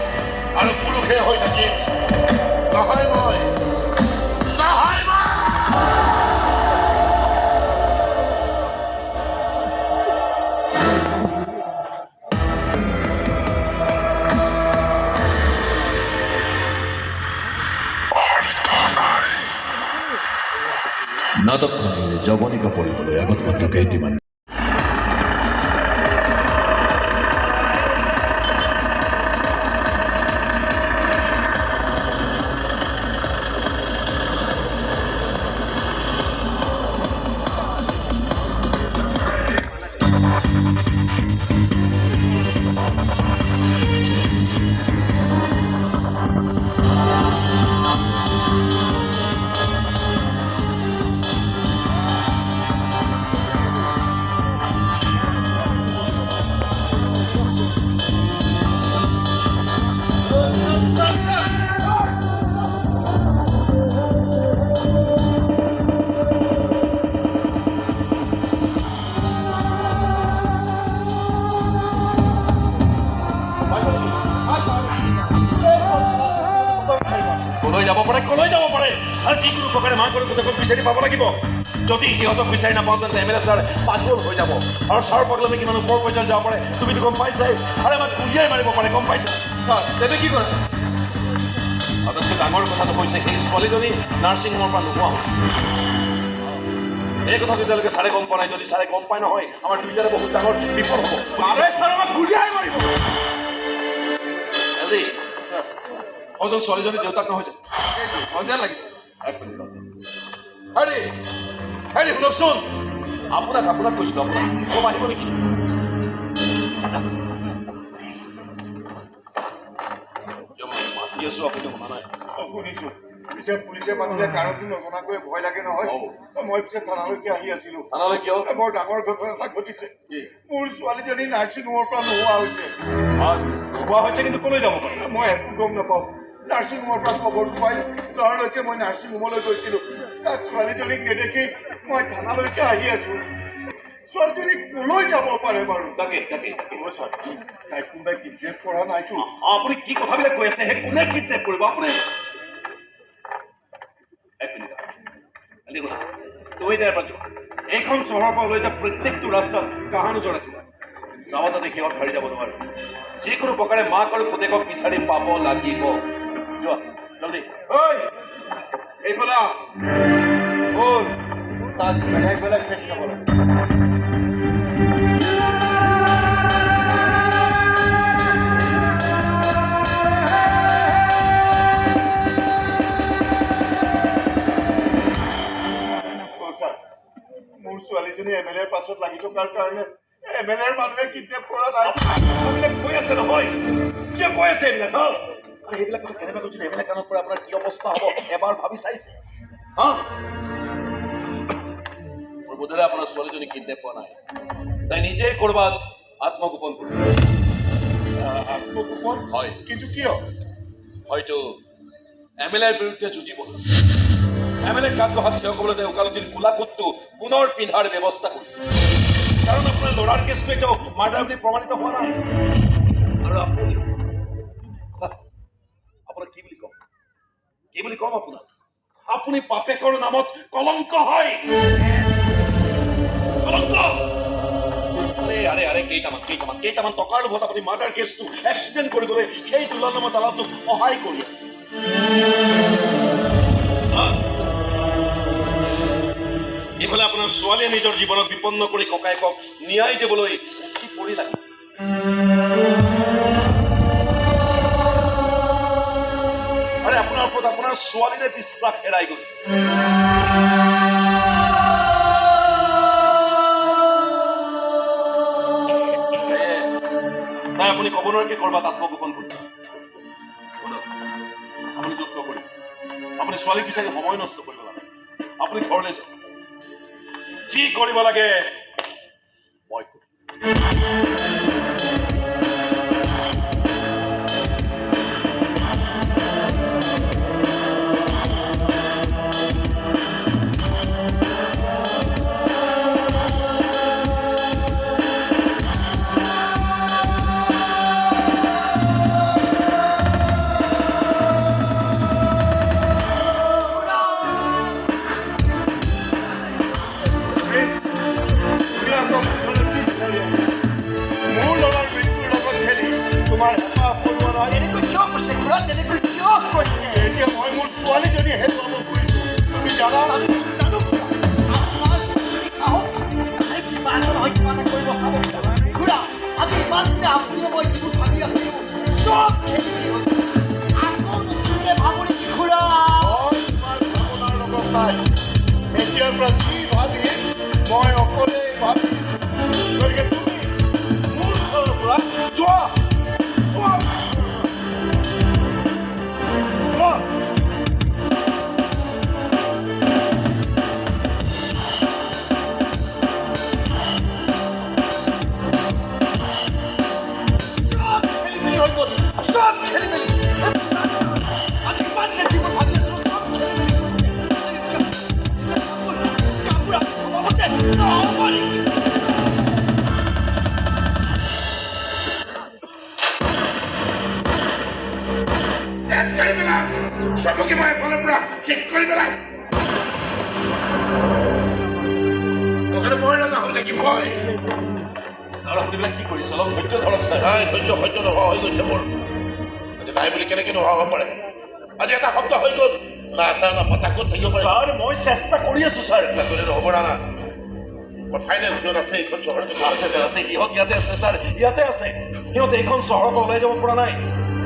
আৰু পুৰুষে হৈ থাকিম নহয় মই নহয় মই নাটকখনিৰ যৱনিকা কৰিবলৈ আগত মাত্ৰ কেইটিমান কলৈ যাব পাৰে আৰু যিকোনো প্ৰকাৰে মাকৰ পুতেকক বিচাৰি পাব লাগিব যদি সিহঁতক বিচাৰি নাপাওঁ তেন্তে এম এল এ ছাৰ পাগল হৈ যাব আৰু ছাৰ পাগলমে কিমান ওপৰ পৰ্যায়ত যাব পাৰে তুমিতো গম পাইছাই আৰু আমাক উলিয়াই মাৰিব পাৰে গম পাইছা ছাৰ তেন্তে কি কৰে আটাইতকৈ ডাঙৰ কথাটো হৈছে সেই ছোৱালীজনী নাৰ্ছিং হোমৰ পৰা নোহোৱা হৈছে এই কথাটো এতিয়ালৈকে ছাৰে গম পোৱা নাই যদি ছাৰে গম পায় নহয় আমাৰ দুইটাৰে বহুত ডাঙৰ বিপদ হ'ব ছাৰ আমাক উলিয়াই মাৰিব সজন ছোৱালীজনী দেউতাক নহয় যে মজা লাগিছে হেৰি শুনকচোন আপোনাক কৈছিলো আপোনাক কম আহিব নেকি মাতি আছো আপুনি শুনা নাই শুনিছো পিছে পুলিচে মাতিলে কাৰণটো নজনাকৈ ভয় লাগে নহয় মই পিছে থানালৈকে আহি আছিলো থানালৈ কিয় বৰ ডাঙৰ ঘটনা এটা ঘটিছে মোৰ ছোৱালীজনী নাৰ্ছিং হোমৰ পৰা নোহোৱা হৈছে কিন্তু কলৈ যাব পাৰে মই একো গম নাপাওঁ নাৰ্ছিং হোমৰ পৰা খবৰটো পাই লৰালৈকে মই নাৰ্ছিং হোমলৈ গৈছিলো তাত ছোৱালীজনীক নেদেখি মই থানালৈকে আহি আছো ছোৱালীজনী কলৈ যাব পাৰে বাৰু তাকে তাই কোনোবাই কিডনেপ কৰা নাইতো আপুনি কি কথাবিলাক কৈ আছে সেই কোনে কিডনেপ কৰিব আপুনি তুমি তাৰ পৰা এইখন চহৰৰ পৰা ওলাই যোৱা প্ৰত্যেকটো ৰাস্তাত কাহানিজৰ ৰাখিবা যাবা তাতে সিহঁত হাৰি যাব নোৱাৰে যিকোনো প্ৰকাৰে মাক আৰু পুতেকক বিচাৰি পাব লাগিব যোৱা জলদি এইফালে তাত বেলেগ বেলেগ ঠেক চাব লাগে মোৰ ছোৱালীজনী এম এল এৰ পাছত লাগি থকাৰ কাৰণে এম এল এৰ মানুহে কিডনেপ কৰা নাই কৈ আছে নহয় কিয় কৈ আছে এইবিলাক সেইবিলাক কথা কেনেবা কৈছিল এম এল এ কাণত পৰা আপোনাৰ কি অৱস্থা হ'ব এবাৰ ভাবি চাইছে মোৰ বোধেৰে আপোনাৰ ছোৱালীজনী কিডনেপ হোৱা নাই তাই নিজেই ক'ৰবাত আত্মগোপন কৰিছে আত্মগোপন হয় কিন্তু কিয় হয়তো এম এল এৰ বিৰুদ্ধে যুঁজিব এম এল এ কাকহাত থিয় ক'বলৈ তেওঁ ওকালতিৰ কোলাকুটটো পুনৰ পিন্ধাৰ ব্যৱস্থা কৰিছে কাৰণ আপোনাৰ ল'ৰাৰ কেছটো এতিয়াও মাৰ্ডাৰ বুলি প্ৰমাণিত হোৱা নাই আৰু আপোনাক কি বুলি ক'ম আপোনাক আপুনি বাপেকৰ নামত কলংক হয় কলংক আৰে কেইটামান টকাৰ লোভত আপুনি মাৰ্ডাৰ কেছটো এক্সিডেণ্ট কৰিবলৈ সেই তুলনামত দালালটোক সহায় কৰি আছে এইফালে আপোনাৰ ছোৱালীয়ে নিজৰ জীৱনক বিপন্ন কৰি ককায়েকক ন্যায় দিবলৈ উঠি পৰি লাগিছে আৰে আপোনাৰ ওপৰত আপোনাৰ ছোৱালীৰে বিশ্বাস হেৰাই গৈছে নাই আপুনি ক'ব নোৱাৰে ক'ৰবাত আত্মগোপন কৰিব আপুনি দুখ নকৰিব আপুনি ছোৱালীক বিচাৰি সময় নষ্ট কৰিব লাগে আপুনি ঘৰলৈ যাওক যি কৰিব লাগে মই কাৰণ আমি জানো আমাৰ যদি সাহস থাকে, কিবা এটা নহয় কিবা এটা কৰিব চাব খুৰা। আজি ইমান দিনে আপুনিয়ে মই যিবোৰ ভাবি আছিলো চব খেলি মেলি হৈছে। আকৌ নতুনকে ভাবো নেকি খুৰা? তোমাৰ ভাৱনাৰ লগত নাই। এতিয়াৰ পৰা যি ভাবিম মই অকলেই ভাবিম। গতিকে তুমি মোৰ ঘৰৰ পৰা যোৱা যোৱা যোৱা। সব খেলি মেলি আজি ইমান যিবোৰ ভাবি আছো সব খেলি মেলি কাপোৰ বাবতে নহ'ব নেকি? চেঞ্জ কৰি পেলাম চবকে মই এফালৰ পৰা শেষ কৰি পেলাম। তহঁতে মই নাযাওঁ নেকি মই? ছাৰ আপুনি বিলাক কি কৰি আছে? অলপ ধৈৰ্য ধৰক ছাৰ। নাই সহ্য নোহোৱা হৈ গৈছে মোৰ। আজি নাই বুলি কেনেকে নোহোৱা হ'ব পাৰে? আজি এটা সপ্তাহ হৈ গ'ল না এটা না পতা ক'ত থাকিব পাৰে? ছাৰ মই চেষ্টা কৰি আছো ছাৰ। চেষ্টা কৰিলে নহ'ব না। মোৰ ফাইনেল সিহঁত আছে এইখন চহৰত আছে ছাৰ আছে। সিহঁত ইয়াতে আছে ছাৰ, ইয়াতে আছে। সিহঁতে এইখন চহৰৰ পৰা ওলাই যাব পৰা নাই,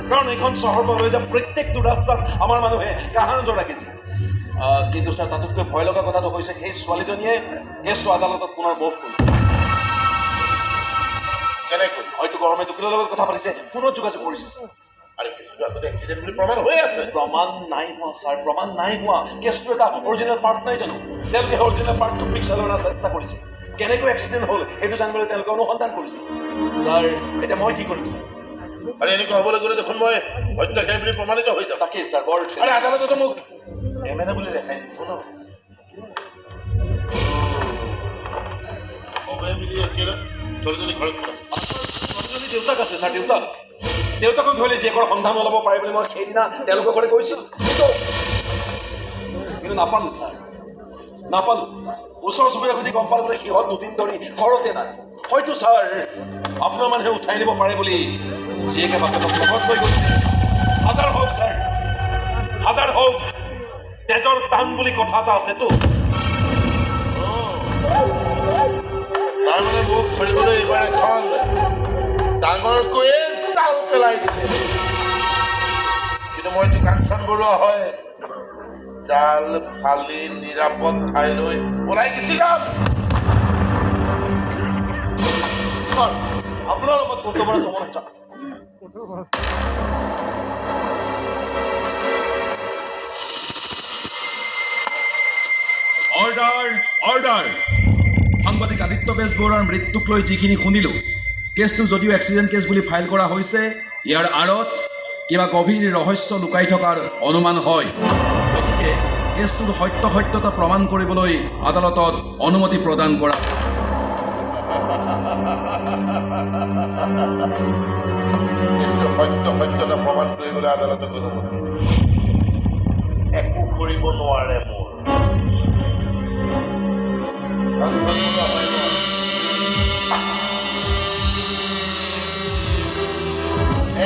কাৰণ এইখন চহৰৰ পৰা ওলাই যাব প্ৰত্যেকটো ৰাস্তাত আমাৰ মানুহে কাহা নজৰ ৰাখিছে। কিন্তু ছাৰ তাতোতকৈ ভয় লগা কথাটো হৈছে সেই ছোৱালীজনীয়ে কেছটো আদালতত পুনৰ মুভ কৰিছে। কেনেকৈ? হয়তো গভৰ্ণমেণ্ট উকিলৰ লগত কথা পাতিছে, ফোনত যোগাযোগ কৰিছে ছাৰ। আৰু কিছুটো আগতে এক্সিডেণ্ট বুলি প্ৰমাণ হৈ আছে। প্ৰমাণ নাই হোৱা ছাৰ, প্ৰমাণ নাই হোৱা। কেছটো এটা অৰিজিনেল পাৰ্ট নাই জানো? তেওঁলোকে অৰিজিনেল পাৰ্টটো পিক্সাৰ অনাৰ চেষ্টা কৰিছে। কেনেকৈ এক্সিডেণ্ট হ'ল সেইটো জানিবলৈ তেওঁলোকে অনুসন্ধান কৰিছে। ছাৰ এতিয়া মই কি কৰিম ছাৰ? আৰু এনেকুৱা হ'বলৈ গ'লে দেখোন মই হত্যাকাৰী বুলি প্ৰমাণিত হৈ যাম। তাকেই ছাৰ বৰ আৰে আদালততে মোক এমএলএ বুলি দেখাই দিব ন। সবে মিলি একেলগে ছোৱালীজনী ঘৰত আছে। ছোৱালীজনী দেউতাক আছে ছাৰ, দেউতাকক ধৰিলে জীয়েকৰ সন্ধান ওলাব পাৰে বুলি মই সেইদিনা তেওঁলোকৰ ঘৰলৈ গৈছিলোঁ, কিন্তু নাপালোঁ ছাৰ, নাপালোঁ। ওচৰ চুবুৰীয়া সুধি গম পালোঁ বোলে সিহঁত দুদিন ধৰি ঘৰতে নাই। হয়তো ছাৰ আপোনাৰ মানুহে উঠাই নিব পাৰে বুলি জীয়েকে বাপেকক লগত লৈ গৈছে। হাজাৰ হওক ছাৰ, হাজাৰ হওক, তেজৰ টান বুলি কথা এটা আছেতো। তাৰমানে মোক ধৰিবলৈ এইবাৰ এখন ডাঙৰকৈয়ে জাল পেলাই দিছে। কিন্তু মইতো কাঞ্চন বৰুৱা হয়, জাল ফালি নিৰাপদ ঠাইলৈ ওলাই গুচি যাম। ছাৰ আপোনাৰ লগত বৰ্তমান সময় আছে। Order order. সাংবাদিক আদিত্য বেজবৰুৱাৰ মৃত্যুক লৈ যিখিনি শুনিলোঁ, কেছটো যদিও এক্সিডেণ্ট কেছ বুলি ফাইল কৰা হৈছে, ইয়াৰ আঁৰত কিবা গভীৰ ৰহস্য লুকাই থকাৰ অনুমান হয়। গতিকে কেছটোৰ সত্যতা প্ৰমাণ কৰিবলৈ আদালতত অনুমতি প্ৰদান কৰা। সত্যতা প্ৰমাণ কৰিবলৈ আদালতত অনুমতি একো কৰিব নোৱাৰে মোৰ। কাঞ্চন বৰুৱা হয় মই।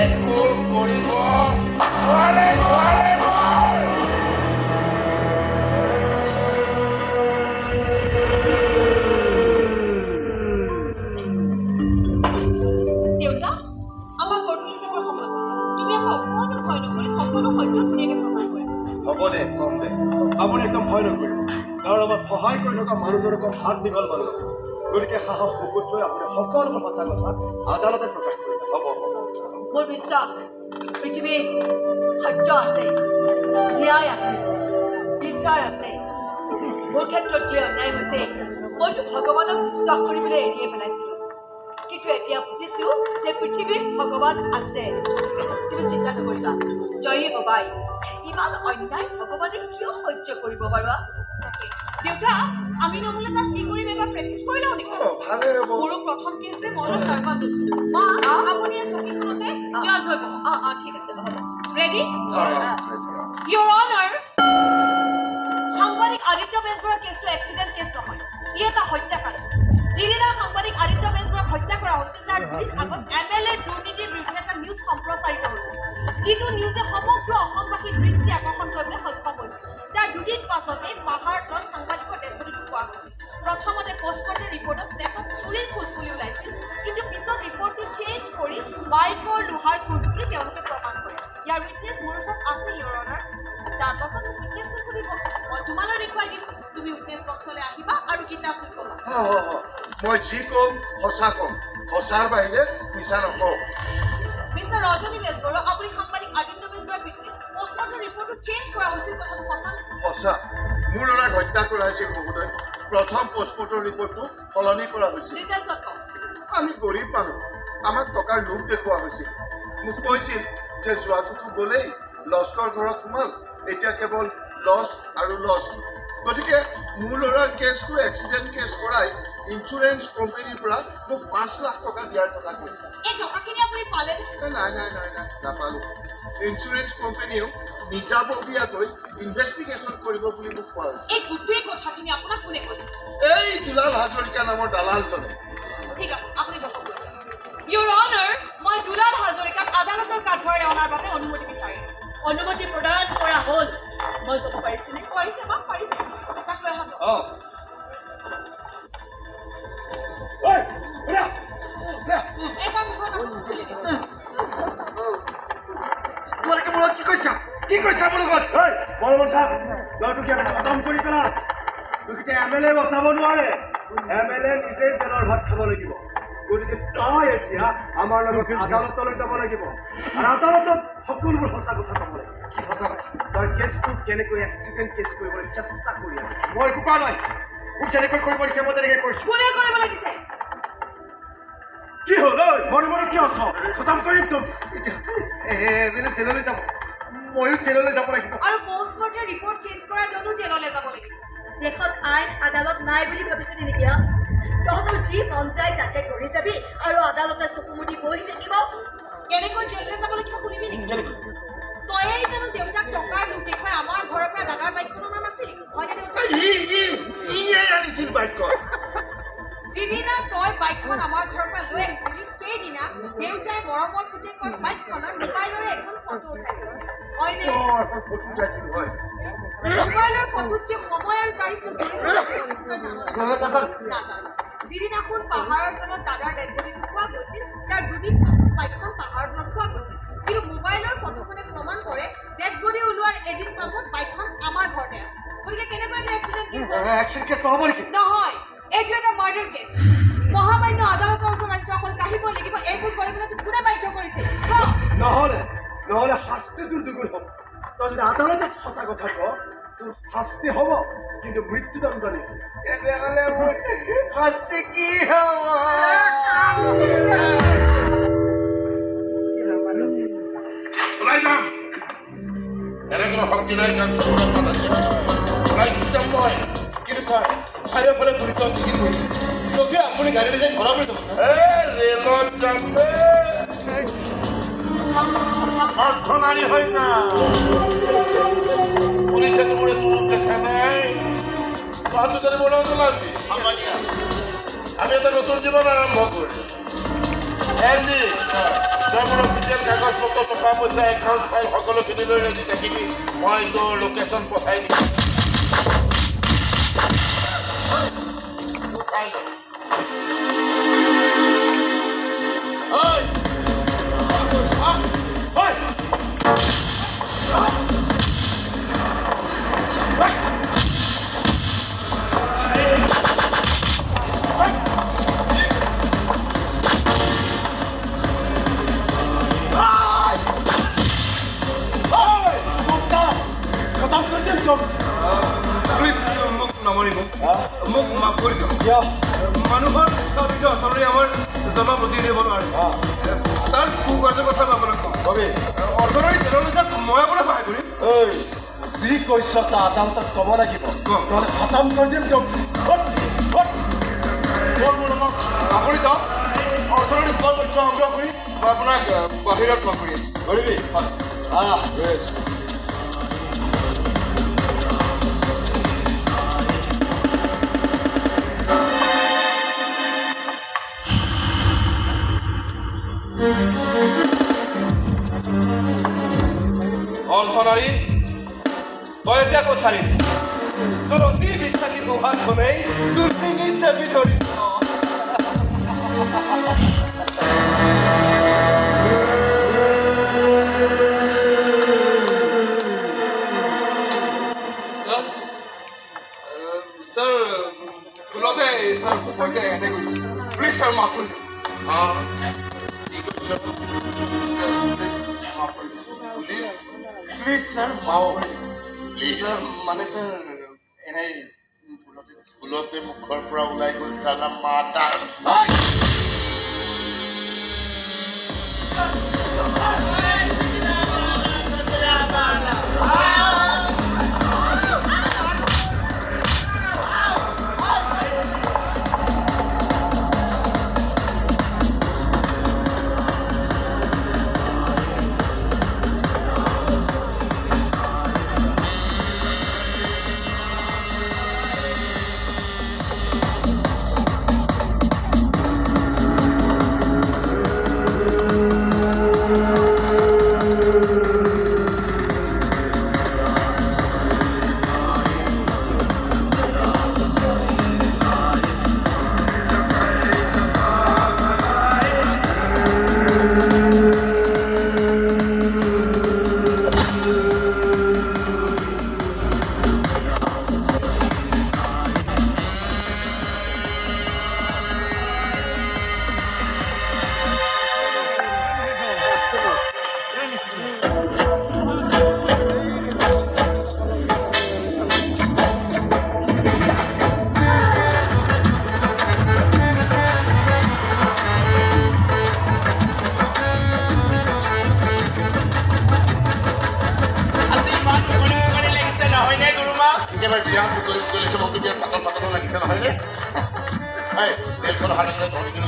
একো কৰিব নোৱাৰে দেউতা, আমাৰ গধূলি যাবৰ সময়। তুমি আকৌ অকণো ভয় নকৰি সকলো সত্য ধুনীয়াকৈ প্ৰমাণ কৰিবা। হ'ব দে, কম দে। আপুনি একদম ভয় নকৰিব, কাৰণ আমাক সহায় কৰি থকা মানুহজনক হাত দীঘল মানুহ। গতিকে সাহস বুকুত লৈ আপুনি সকলোবোৰ সঁচা কথা আদালতে প্ৰকাশ কৰিব। হ'ব মোৰ বিশ্বাস পৃথিৱীত সত্য আছে, ন্যায় আছে, বিচাৰ আছে। মোৰ ক্ষেত্ৰত যি অন্যায় হৈছে মইতো ভগৱানক বিশ্বাস কৰিবলৈ এৰিয়ে পেলাইছিলোঁ, কিন্তু এতিয়া বুজিছোঁ যে পৃথিৱীত ভগৱান আছে। তুমি চিন্তা নকৰিবা, জয়ী বাবাই ইমান অন্যায় ভগৱানে কিয় সহ্য কৰিব বাৰু? দেউতা, আমি নহ'লে তাত কি কৰিম এবাৰ প্ৰেক্টিচ কৰি লওঁ নেকি? ভালে হ'ব। মোৰো প্ৰথম কেছ যে মই অলপ নাৰ্ভাছ হৈছোঁ। মা, আপুনি এই চকীখনতে জাজ হৈ গ'ল। ঠিক আছে হ'ব। ৰেডি? ইয়ৰ অনাৰ, সাংবাদিক আদিত্য বেজবৰুৱাৰ কেছটো এক্সিডেণ্ট কেছ নহয়, ই এটা হত্যাকাণ্ড। যিদিনা সাংবাদিক আদিত্য বেজবৰুৱাক হত্যা কৰা হৈছিল তাৰ দুদিন আগত MLA দুৰ্নীতিৰ বিৰুদ্ধে এটা নিউজ সম্প্ৰচাৰিত হৈছিল, যিটো নিউজে সমগ্ৰ অসমবাসীৰ দৃষ্টি আকৰ্ষণ কৰিবলৈ সক্ষম হৈছিল। তাৰ দুদিন পাছতে পাহাৰ মই যি ক'ম সঁচা ক'ম সঁচাৰ বাহিৰে মিছা নকওঁ মিষ্টাৰ ৰজনী বেজবৰুৱা আপুনি সাংবাদিক আদিত্য বেজবৰুৱাৰ পিতৃ পষ্টমৰ্টম ৰিপৰ্টটো চেঞ্জ কৰা হৈছিল কথাটো সঁচা নেকি? সঁচা মোৰ ল'ৰাক হত্যা কৰা হৈছিল মহোদয় প্ৰথম পষ্টমৰ্টম ৰিপৰ্টটো সলনি কৰা হৈছিল ডিটেইলছত কওক আমি গৰীব মানুহ আমাক টকাৰ লোভ দেখুওৱা হৈছিল মোক কৈছিল যে যোৱাটোতো গ'লেই লস্কৰ ঘৰত সোমাল এতিয়া কেৱল লছ আৰু লছ গতিকে মোৰ ল'ৰাৰ কেছটো এক্সিডেণ্ট কেছ কৰাই ইঞ্চুৰেঞ্চ কোম্পানীৰ পৰা মোক 5 লাখ টকা দিয়াৰ কথা কৈছিল এই টকাখিনি আপুনি পালে নাই নাপালোঁ ইঞ্চুৰেঞ্চ কোম্পানীয়েও নিজাববীয়াকৈ ইনভেষ্টিগেশ্যন কৰিব বুলি মোক কোৱা হৈছে এই গোটেই কথাখিনি আপোনাক কোনে কৈছে এই দুলাল হাজৰিকা নামৰ দালালজনে ঠিক আছে আপুনি বহক ইউৰ অনাৰ মই দুলাল হাজৰিকাক আদালতৰ কাঠগড়ালৈ অনাৰ বাবে অনুমতি বিচাৰিম অনুমতি প্ৰদান কৰা হ'ল মই ক'ব পাৰিছোনে পাৰিছে বা পাৰিছে তাক লৈ আহক তোমালোকে মোৰ লগত কি কৈছা মোৰ লগত ল'ৰাটোক আমি খতম কৰি পেলা তোকে MLA বচাব নোৱাৰে MLA নিজে জেলৰ ভাত খাব লাগিব গতিকে তই এতিয়া আমাৰ লগত আদালতলৈ যাব লাগিব আৰু আদালতত সকলোবোৰ সঁচা কথা ক'ব লাগিব কি সঁচা কথা তই কেছটো কেনেকৈ এক্সিডেণ্ট কেছ কৰিবলৈ চেষ্টা কৰি আছ মই একো কোৱা নাই মোক যেনেকৈ কৰিব দিছে মই তেনেকৈ কৰিছোঁ কোনে কৰিব লাগিছে কি হ'ল মনে কিয় আছ খতম কৰিম তোক এতিয়া এমএলএ জেললৈ যাব ময়ো জেললৈ যাব লাগিব আৰু পষ্টমৰ্টম ৰিপৰ্ট চেঞ্জ কৰা জনো জেললৈ যাব লাগিব দেশত আইন আদালত নাই বুলি ভাবিছিলি নেকি তহঁতৰ যি মন যায় তাকে কৰি যাবি আৰু আদালতে চকু মুদি বহি থাকিব কেনেকৈ জেললৈ যাব লাগিব শুনিবি নেকি তয়েই জানো দেউতাক টকাৰ লোভ দেখুৱাই আমাৰ ঘৰৰ পৰা দাদাৰ বাইকখন অনা নাছিলি হয়নে দেউতা ইয়ে আনিছিল বাইকখন যিদিনা তই বাইকখন আমাৰ ঘৰৰ পৰা লৈ আহিছিলি সেইদিনা দেউতাই মৰমৰ পুতেকৰ বাইকখনৰ মোবাইলৰে এখন ফটো উঠাই লৈছিল হয়নে ফটো উঠাইছিল হয় মোবাইলৰ ফটোত যে সময় আৰু তাৰিখটো নাজানো যিদিনাখন পাহাৰৰ তলত দাদাৰ ডেড বডিটো পোৱা গৈছিল তাৰ দুদিন পাছত বাইকখন পাহাৰৰ তলত পোৱা গৈছিল কিন্তু মোবাইলৰ ফটোখনে প্ৰমাণ কৰে ডেড বডি ওলোৱাৰ এদিন পাছত বাইকখন আমাৰ ঘৰতে আছে গতিকে কেনেকৈ এইটো এক্সিডেণ্ট কেছ এক্সিডেণ্ট কেছ নহ'ব নেকি নহয় এইটো এটা মাৰ্ডাৰ কেছ মহামান্য আদালতৰ ওচৰত অকল কাঢ়িব লাগিব এইবোৰ কৰিবলৈ কোনে বাধ্য কৰিছে নহ'লে শাস্তি তোৰ দুগুণ হ'ব তই যদি আদালতত সঁচা কথা ক তোৰ শাস্তি হ'ব কিন্তু মৃত্যুদণ্ড নিদিয়ে তেনেহ'লে মোৰ শাস্তি কি হ'ব ওলাই যাম এনে কোনো শক্তি নাই কাৰণ চকুৰত মাত আছে ওলাই গুচি যাম মই কিন্তু ছাৰ চাৰিওফালে পুলিচৰ চিকিৎসা কৰিছে চকীয়ে আপুনি গাড়ীলৈ যাই ধৰা পৰি যাব ছাৰ ৰেলত যাম অৰ্থনাৰী হৈ যা পুলিচে তোৰ তোৰ দেখা নাই তহঁতি যদি মোৰ লগত ওলাবি আমি এটা নতুন জীৱন আৰম্ভ কৰিম এনজি তই মোৰ অফিচিয়েল কাগজ পত্ৰ টকা পইচা একাউণ্ট ফাইল সকলোখিনি লৈ ৰেডি থাকিবি মই তোৰ লোকেশ্যন পঠাই দিম চাই ল প্লিজ মোক নমৰিব মোক মাফ কৰি দিয়ক মানুহৰ অৰ্থনৈতিক আমাৰ জনপ্ৰতিনিধি হ'ব নোৱাৰে তাৰ সুকাৰ্যৰ কথা মই আপোনাক কম অৰ্থনৈতিক জেললৈ যাক মই আপোনাক সহায় কৰিম যি কৈছ তই আদালতত ক'ব লাগিব নহ'লে খতম কৰি দিম তোক আপুনি যাওক অৰ্থনৈতিক তথ্য সংগ্ৰহ কৰি মই আপোনাক বাহিৰত লগ কৰি ধৰিবি অৰ্থনাৰী তই এতিয়া কথাৰি তোৰ অতি বিশ্বাসী সুভাষখনেই তোৰ ডিঙিত চেপি ধৰি ছাৰ ভুলতে ছাৰ মই এনে কৈছোঁ প্লিজ ছাৰ মাফ কৰি অঁ কি কৈছ পুলিচ প্লিজ ছাৰ মাফ কৰি ছাৰ মানে ছাৰ এনেই ভুলতে মুখৰ পৰা ওলাই গ'ল চালা মাতাৰ একেবাৰে বিৰাট মুকলি মুকলিছে মনটো বিৰাট পাতল পাতল লাগিছে নহয়নে তেলখন হাতত ধৰি কিনে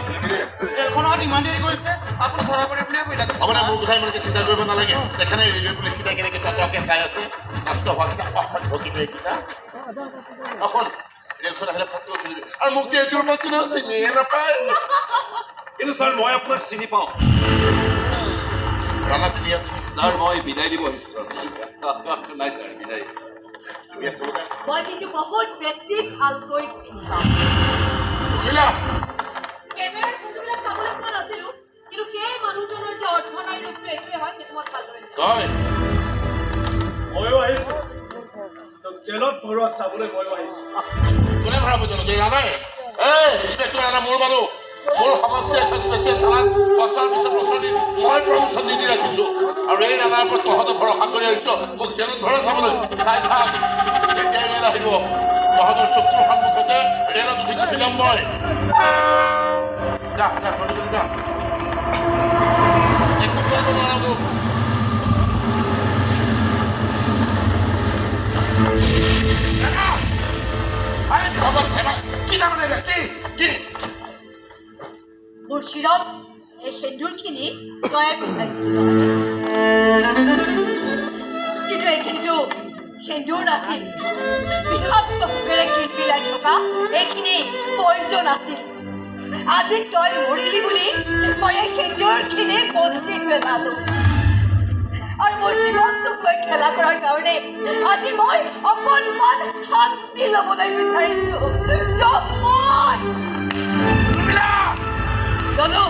তেলখনত ইমান দেৰি কৰিছে আপুনি ধৰা পৰে বুলিয়ে কৈ থাকে আপোনাৰ মোৰ কথা ইমানকৈ চিন্তা কৰিব নালাগে যেখানে ৰেলৱে পুলিচ কেইটা কেনেকৈ ততকে চাই আছে নষ্ট হোৱাকেইটা অসভ্য কিন্তু এইকেইটা অকল ৰেলখন আহিলে ফটো তুলিবি আৰু মোক এইটোৰ পৰা কোনেও চিনিয়ে নাপায় কিন্তু ছাৰ মই আপোনাক চিনি পাওঁ ৰাণা ধুনীয়া ছাৰ মই বিদায় দিব আহিছোঁ ছাৰ নাই ছাৰ বিদায় তুমি আছো বোলে মই কিন্তু বহুত বেছি ভালকৈ চিনি পাওঁ মিলা কেমেৰাৰ ফটোবিলাক চাবলৈ পোৱা নাছিলোঁ কিন্তু সেই মানুহজনৰ যে অৰ্থনাৰী ৰূপটো এইটোৱে হয় সেইটো মই ভালদৰে জানো তই ময়ো আহিছোঁ তোক জেলত ভৰোৱা চাবলৈ ময়ো আহিছোঁ কোনে ভৰাব জানো তই ৰাণাই ইনস্পেক্টৰ ৰাণা মোৰ মানুহ মোৰ সমস্যা স্পেচিয়েল থানাত বছৰ পিছত বছৰ দিন মই প্ৰমোচন দি ৰাখিছোঁ আৰু এই ৰাণাৰ ওপৰত তহঁতে ভৰসা কৰি আহিছ মোক জেলত ভৰা চাবলৈ চাই থাক কেতিয়া ৰেল আহিব তহঁতৰ চকুৰ সন্মুখতে ৰেলত উঠি গুচি যাম মই যা যা ঘৰলৈ যা একো কৰিব নোৱাৰা মোক আৰে বাবা কি জানে কি মোৰ শিৰত এই সেন্দুৰখিনি তয়ে পিন্ধাইছিলি কিন্তু এইখিনিতো সেন্দুৰ নাছিল বিষাক্ত পোকেৰে কিলপিলাই থকা এইখিনি প্ৰয়োজন আছিল আজি তই মৰিলি বুলি মই এই সেন্দুৰখিনি বচি পেলালো আৰু মোৰ জীৱনটোক লৈ খেলা কৰাৰ কাৰণে আজি মই অকণমান শান্তি ল'বলৈ বিচাৰিছো ললো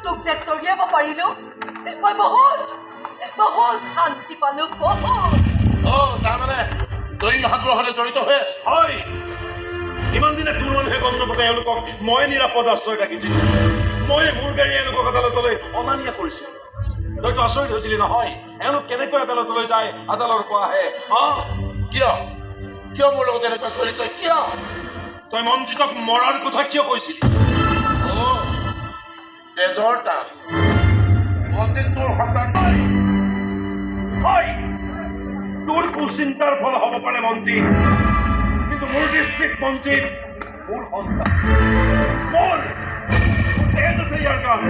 তোক যে চৰিয়াব পাৰিলো মই বহুত বহুত শান্তি পালো বহুত তাৰমানে তই ইহঁতৰ সৈতে জড়িত হৈ আছ হয় ইমান দিনে তোৰ মানুহে গম নাপাতে এওঁলোকক মই নিৰাপদ আশ্ৰয় ৰাখিছিলোঁ মই মোৰ গাড়ী এওঁলোকক আদালতলৈ অনা নিয়া কৰিছিলোঁ তইতো আচৰিত হৈছিলি নহয় এওঁলোক কেনেকৈ আদালতলৈ যায় আদালতৰ পৰা আহে কিয় কিয় মোৰ লগত এনেকুৱা কৰি তই কিয় তই মঞ্জিতক মৰাৰ কথা কিয় কৈছিলি তেজৰ টান মন্দিৰ তোৰ সন্তান হয় তোৰ কুচিন্তাৰ ফল হ'ব পাৰে মঞ্জিত কিন্তু মোৰ দৃষ্টিত মঞ্জিত মোৰ সন্তান মোৰ তেজ আছে ইয়াৰ গান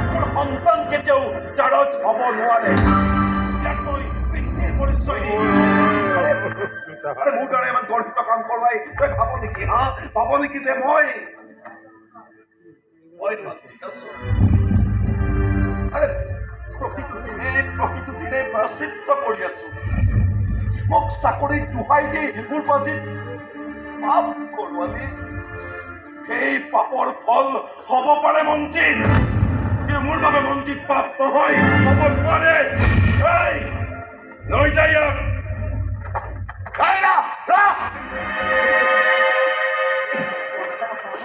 মোৰ সন্তান কেতিয়াও জাৰত হ'ব নোৱাৰে ইয়াক মই পিতৃৰ পৰিচয় দিম মোৰ দ্বাৰা ইমান গৰ্হিত কাম কৰোৱাই তই ভাব নেকি ভাব নেকি যে মই প্ৰতিটো দিনে প্ৰাচিত্য কৰি আছো মোক চাকৰিত দুহাই দি মোৰ আজি পাপ কৰোৱালি সেই পাপৰ ফল হ'ব পাৰে মঞ্জিত কিন্তু মোৰ বাবে মঞ্জিত পাপ নহয় হ'ব নোৱাৰে লৈ যায় ইয়াক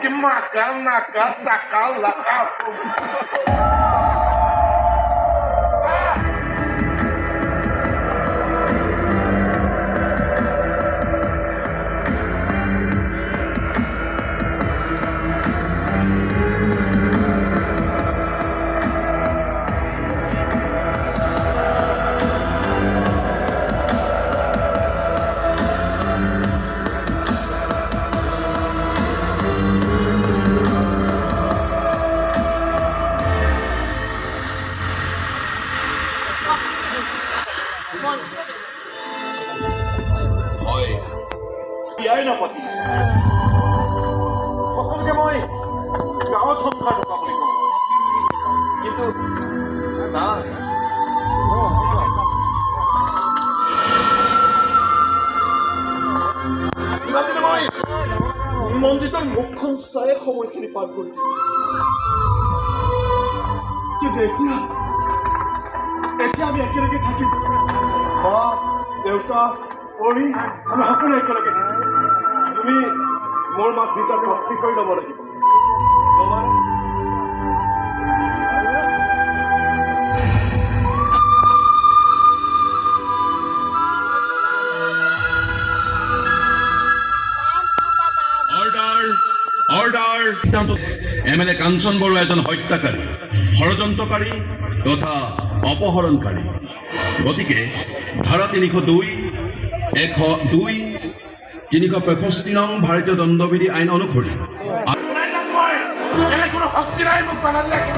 que macar na casa, sacar lá, বিয়াই নাপাতি সকলোকে মই গাঁৱত সংসাৰ থকা বুলি কওঁ কিন্তু নাই ইমান দিনে মই মন্দিৰৰ মুখখন চাই সময়খিনি পাৰ কৰি দিলোঁ কিন্তু এতিয়া আমি একেলগে থাকিম মা দেউতা পঢ়ি আমি সকলো একেলগে থাকিম তুমি মোৰ মাক ভিজাটো ঠিক কৰি ল'ব লাগিব অৰ্ডাৰ MLA কাঞ্চন বৰুৱা এজন হত্যাকাৰী ষড়যন্ত্ৰকাৰী তথা অপহৰণকাৰী গতিকে ধাৰা 302 365 নং ভাৰতীয় দণ্ডবিধি আইন অনুসৰি কোনো শক্তি নাই মোক পালাত লাগিব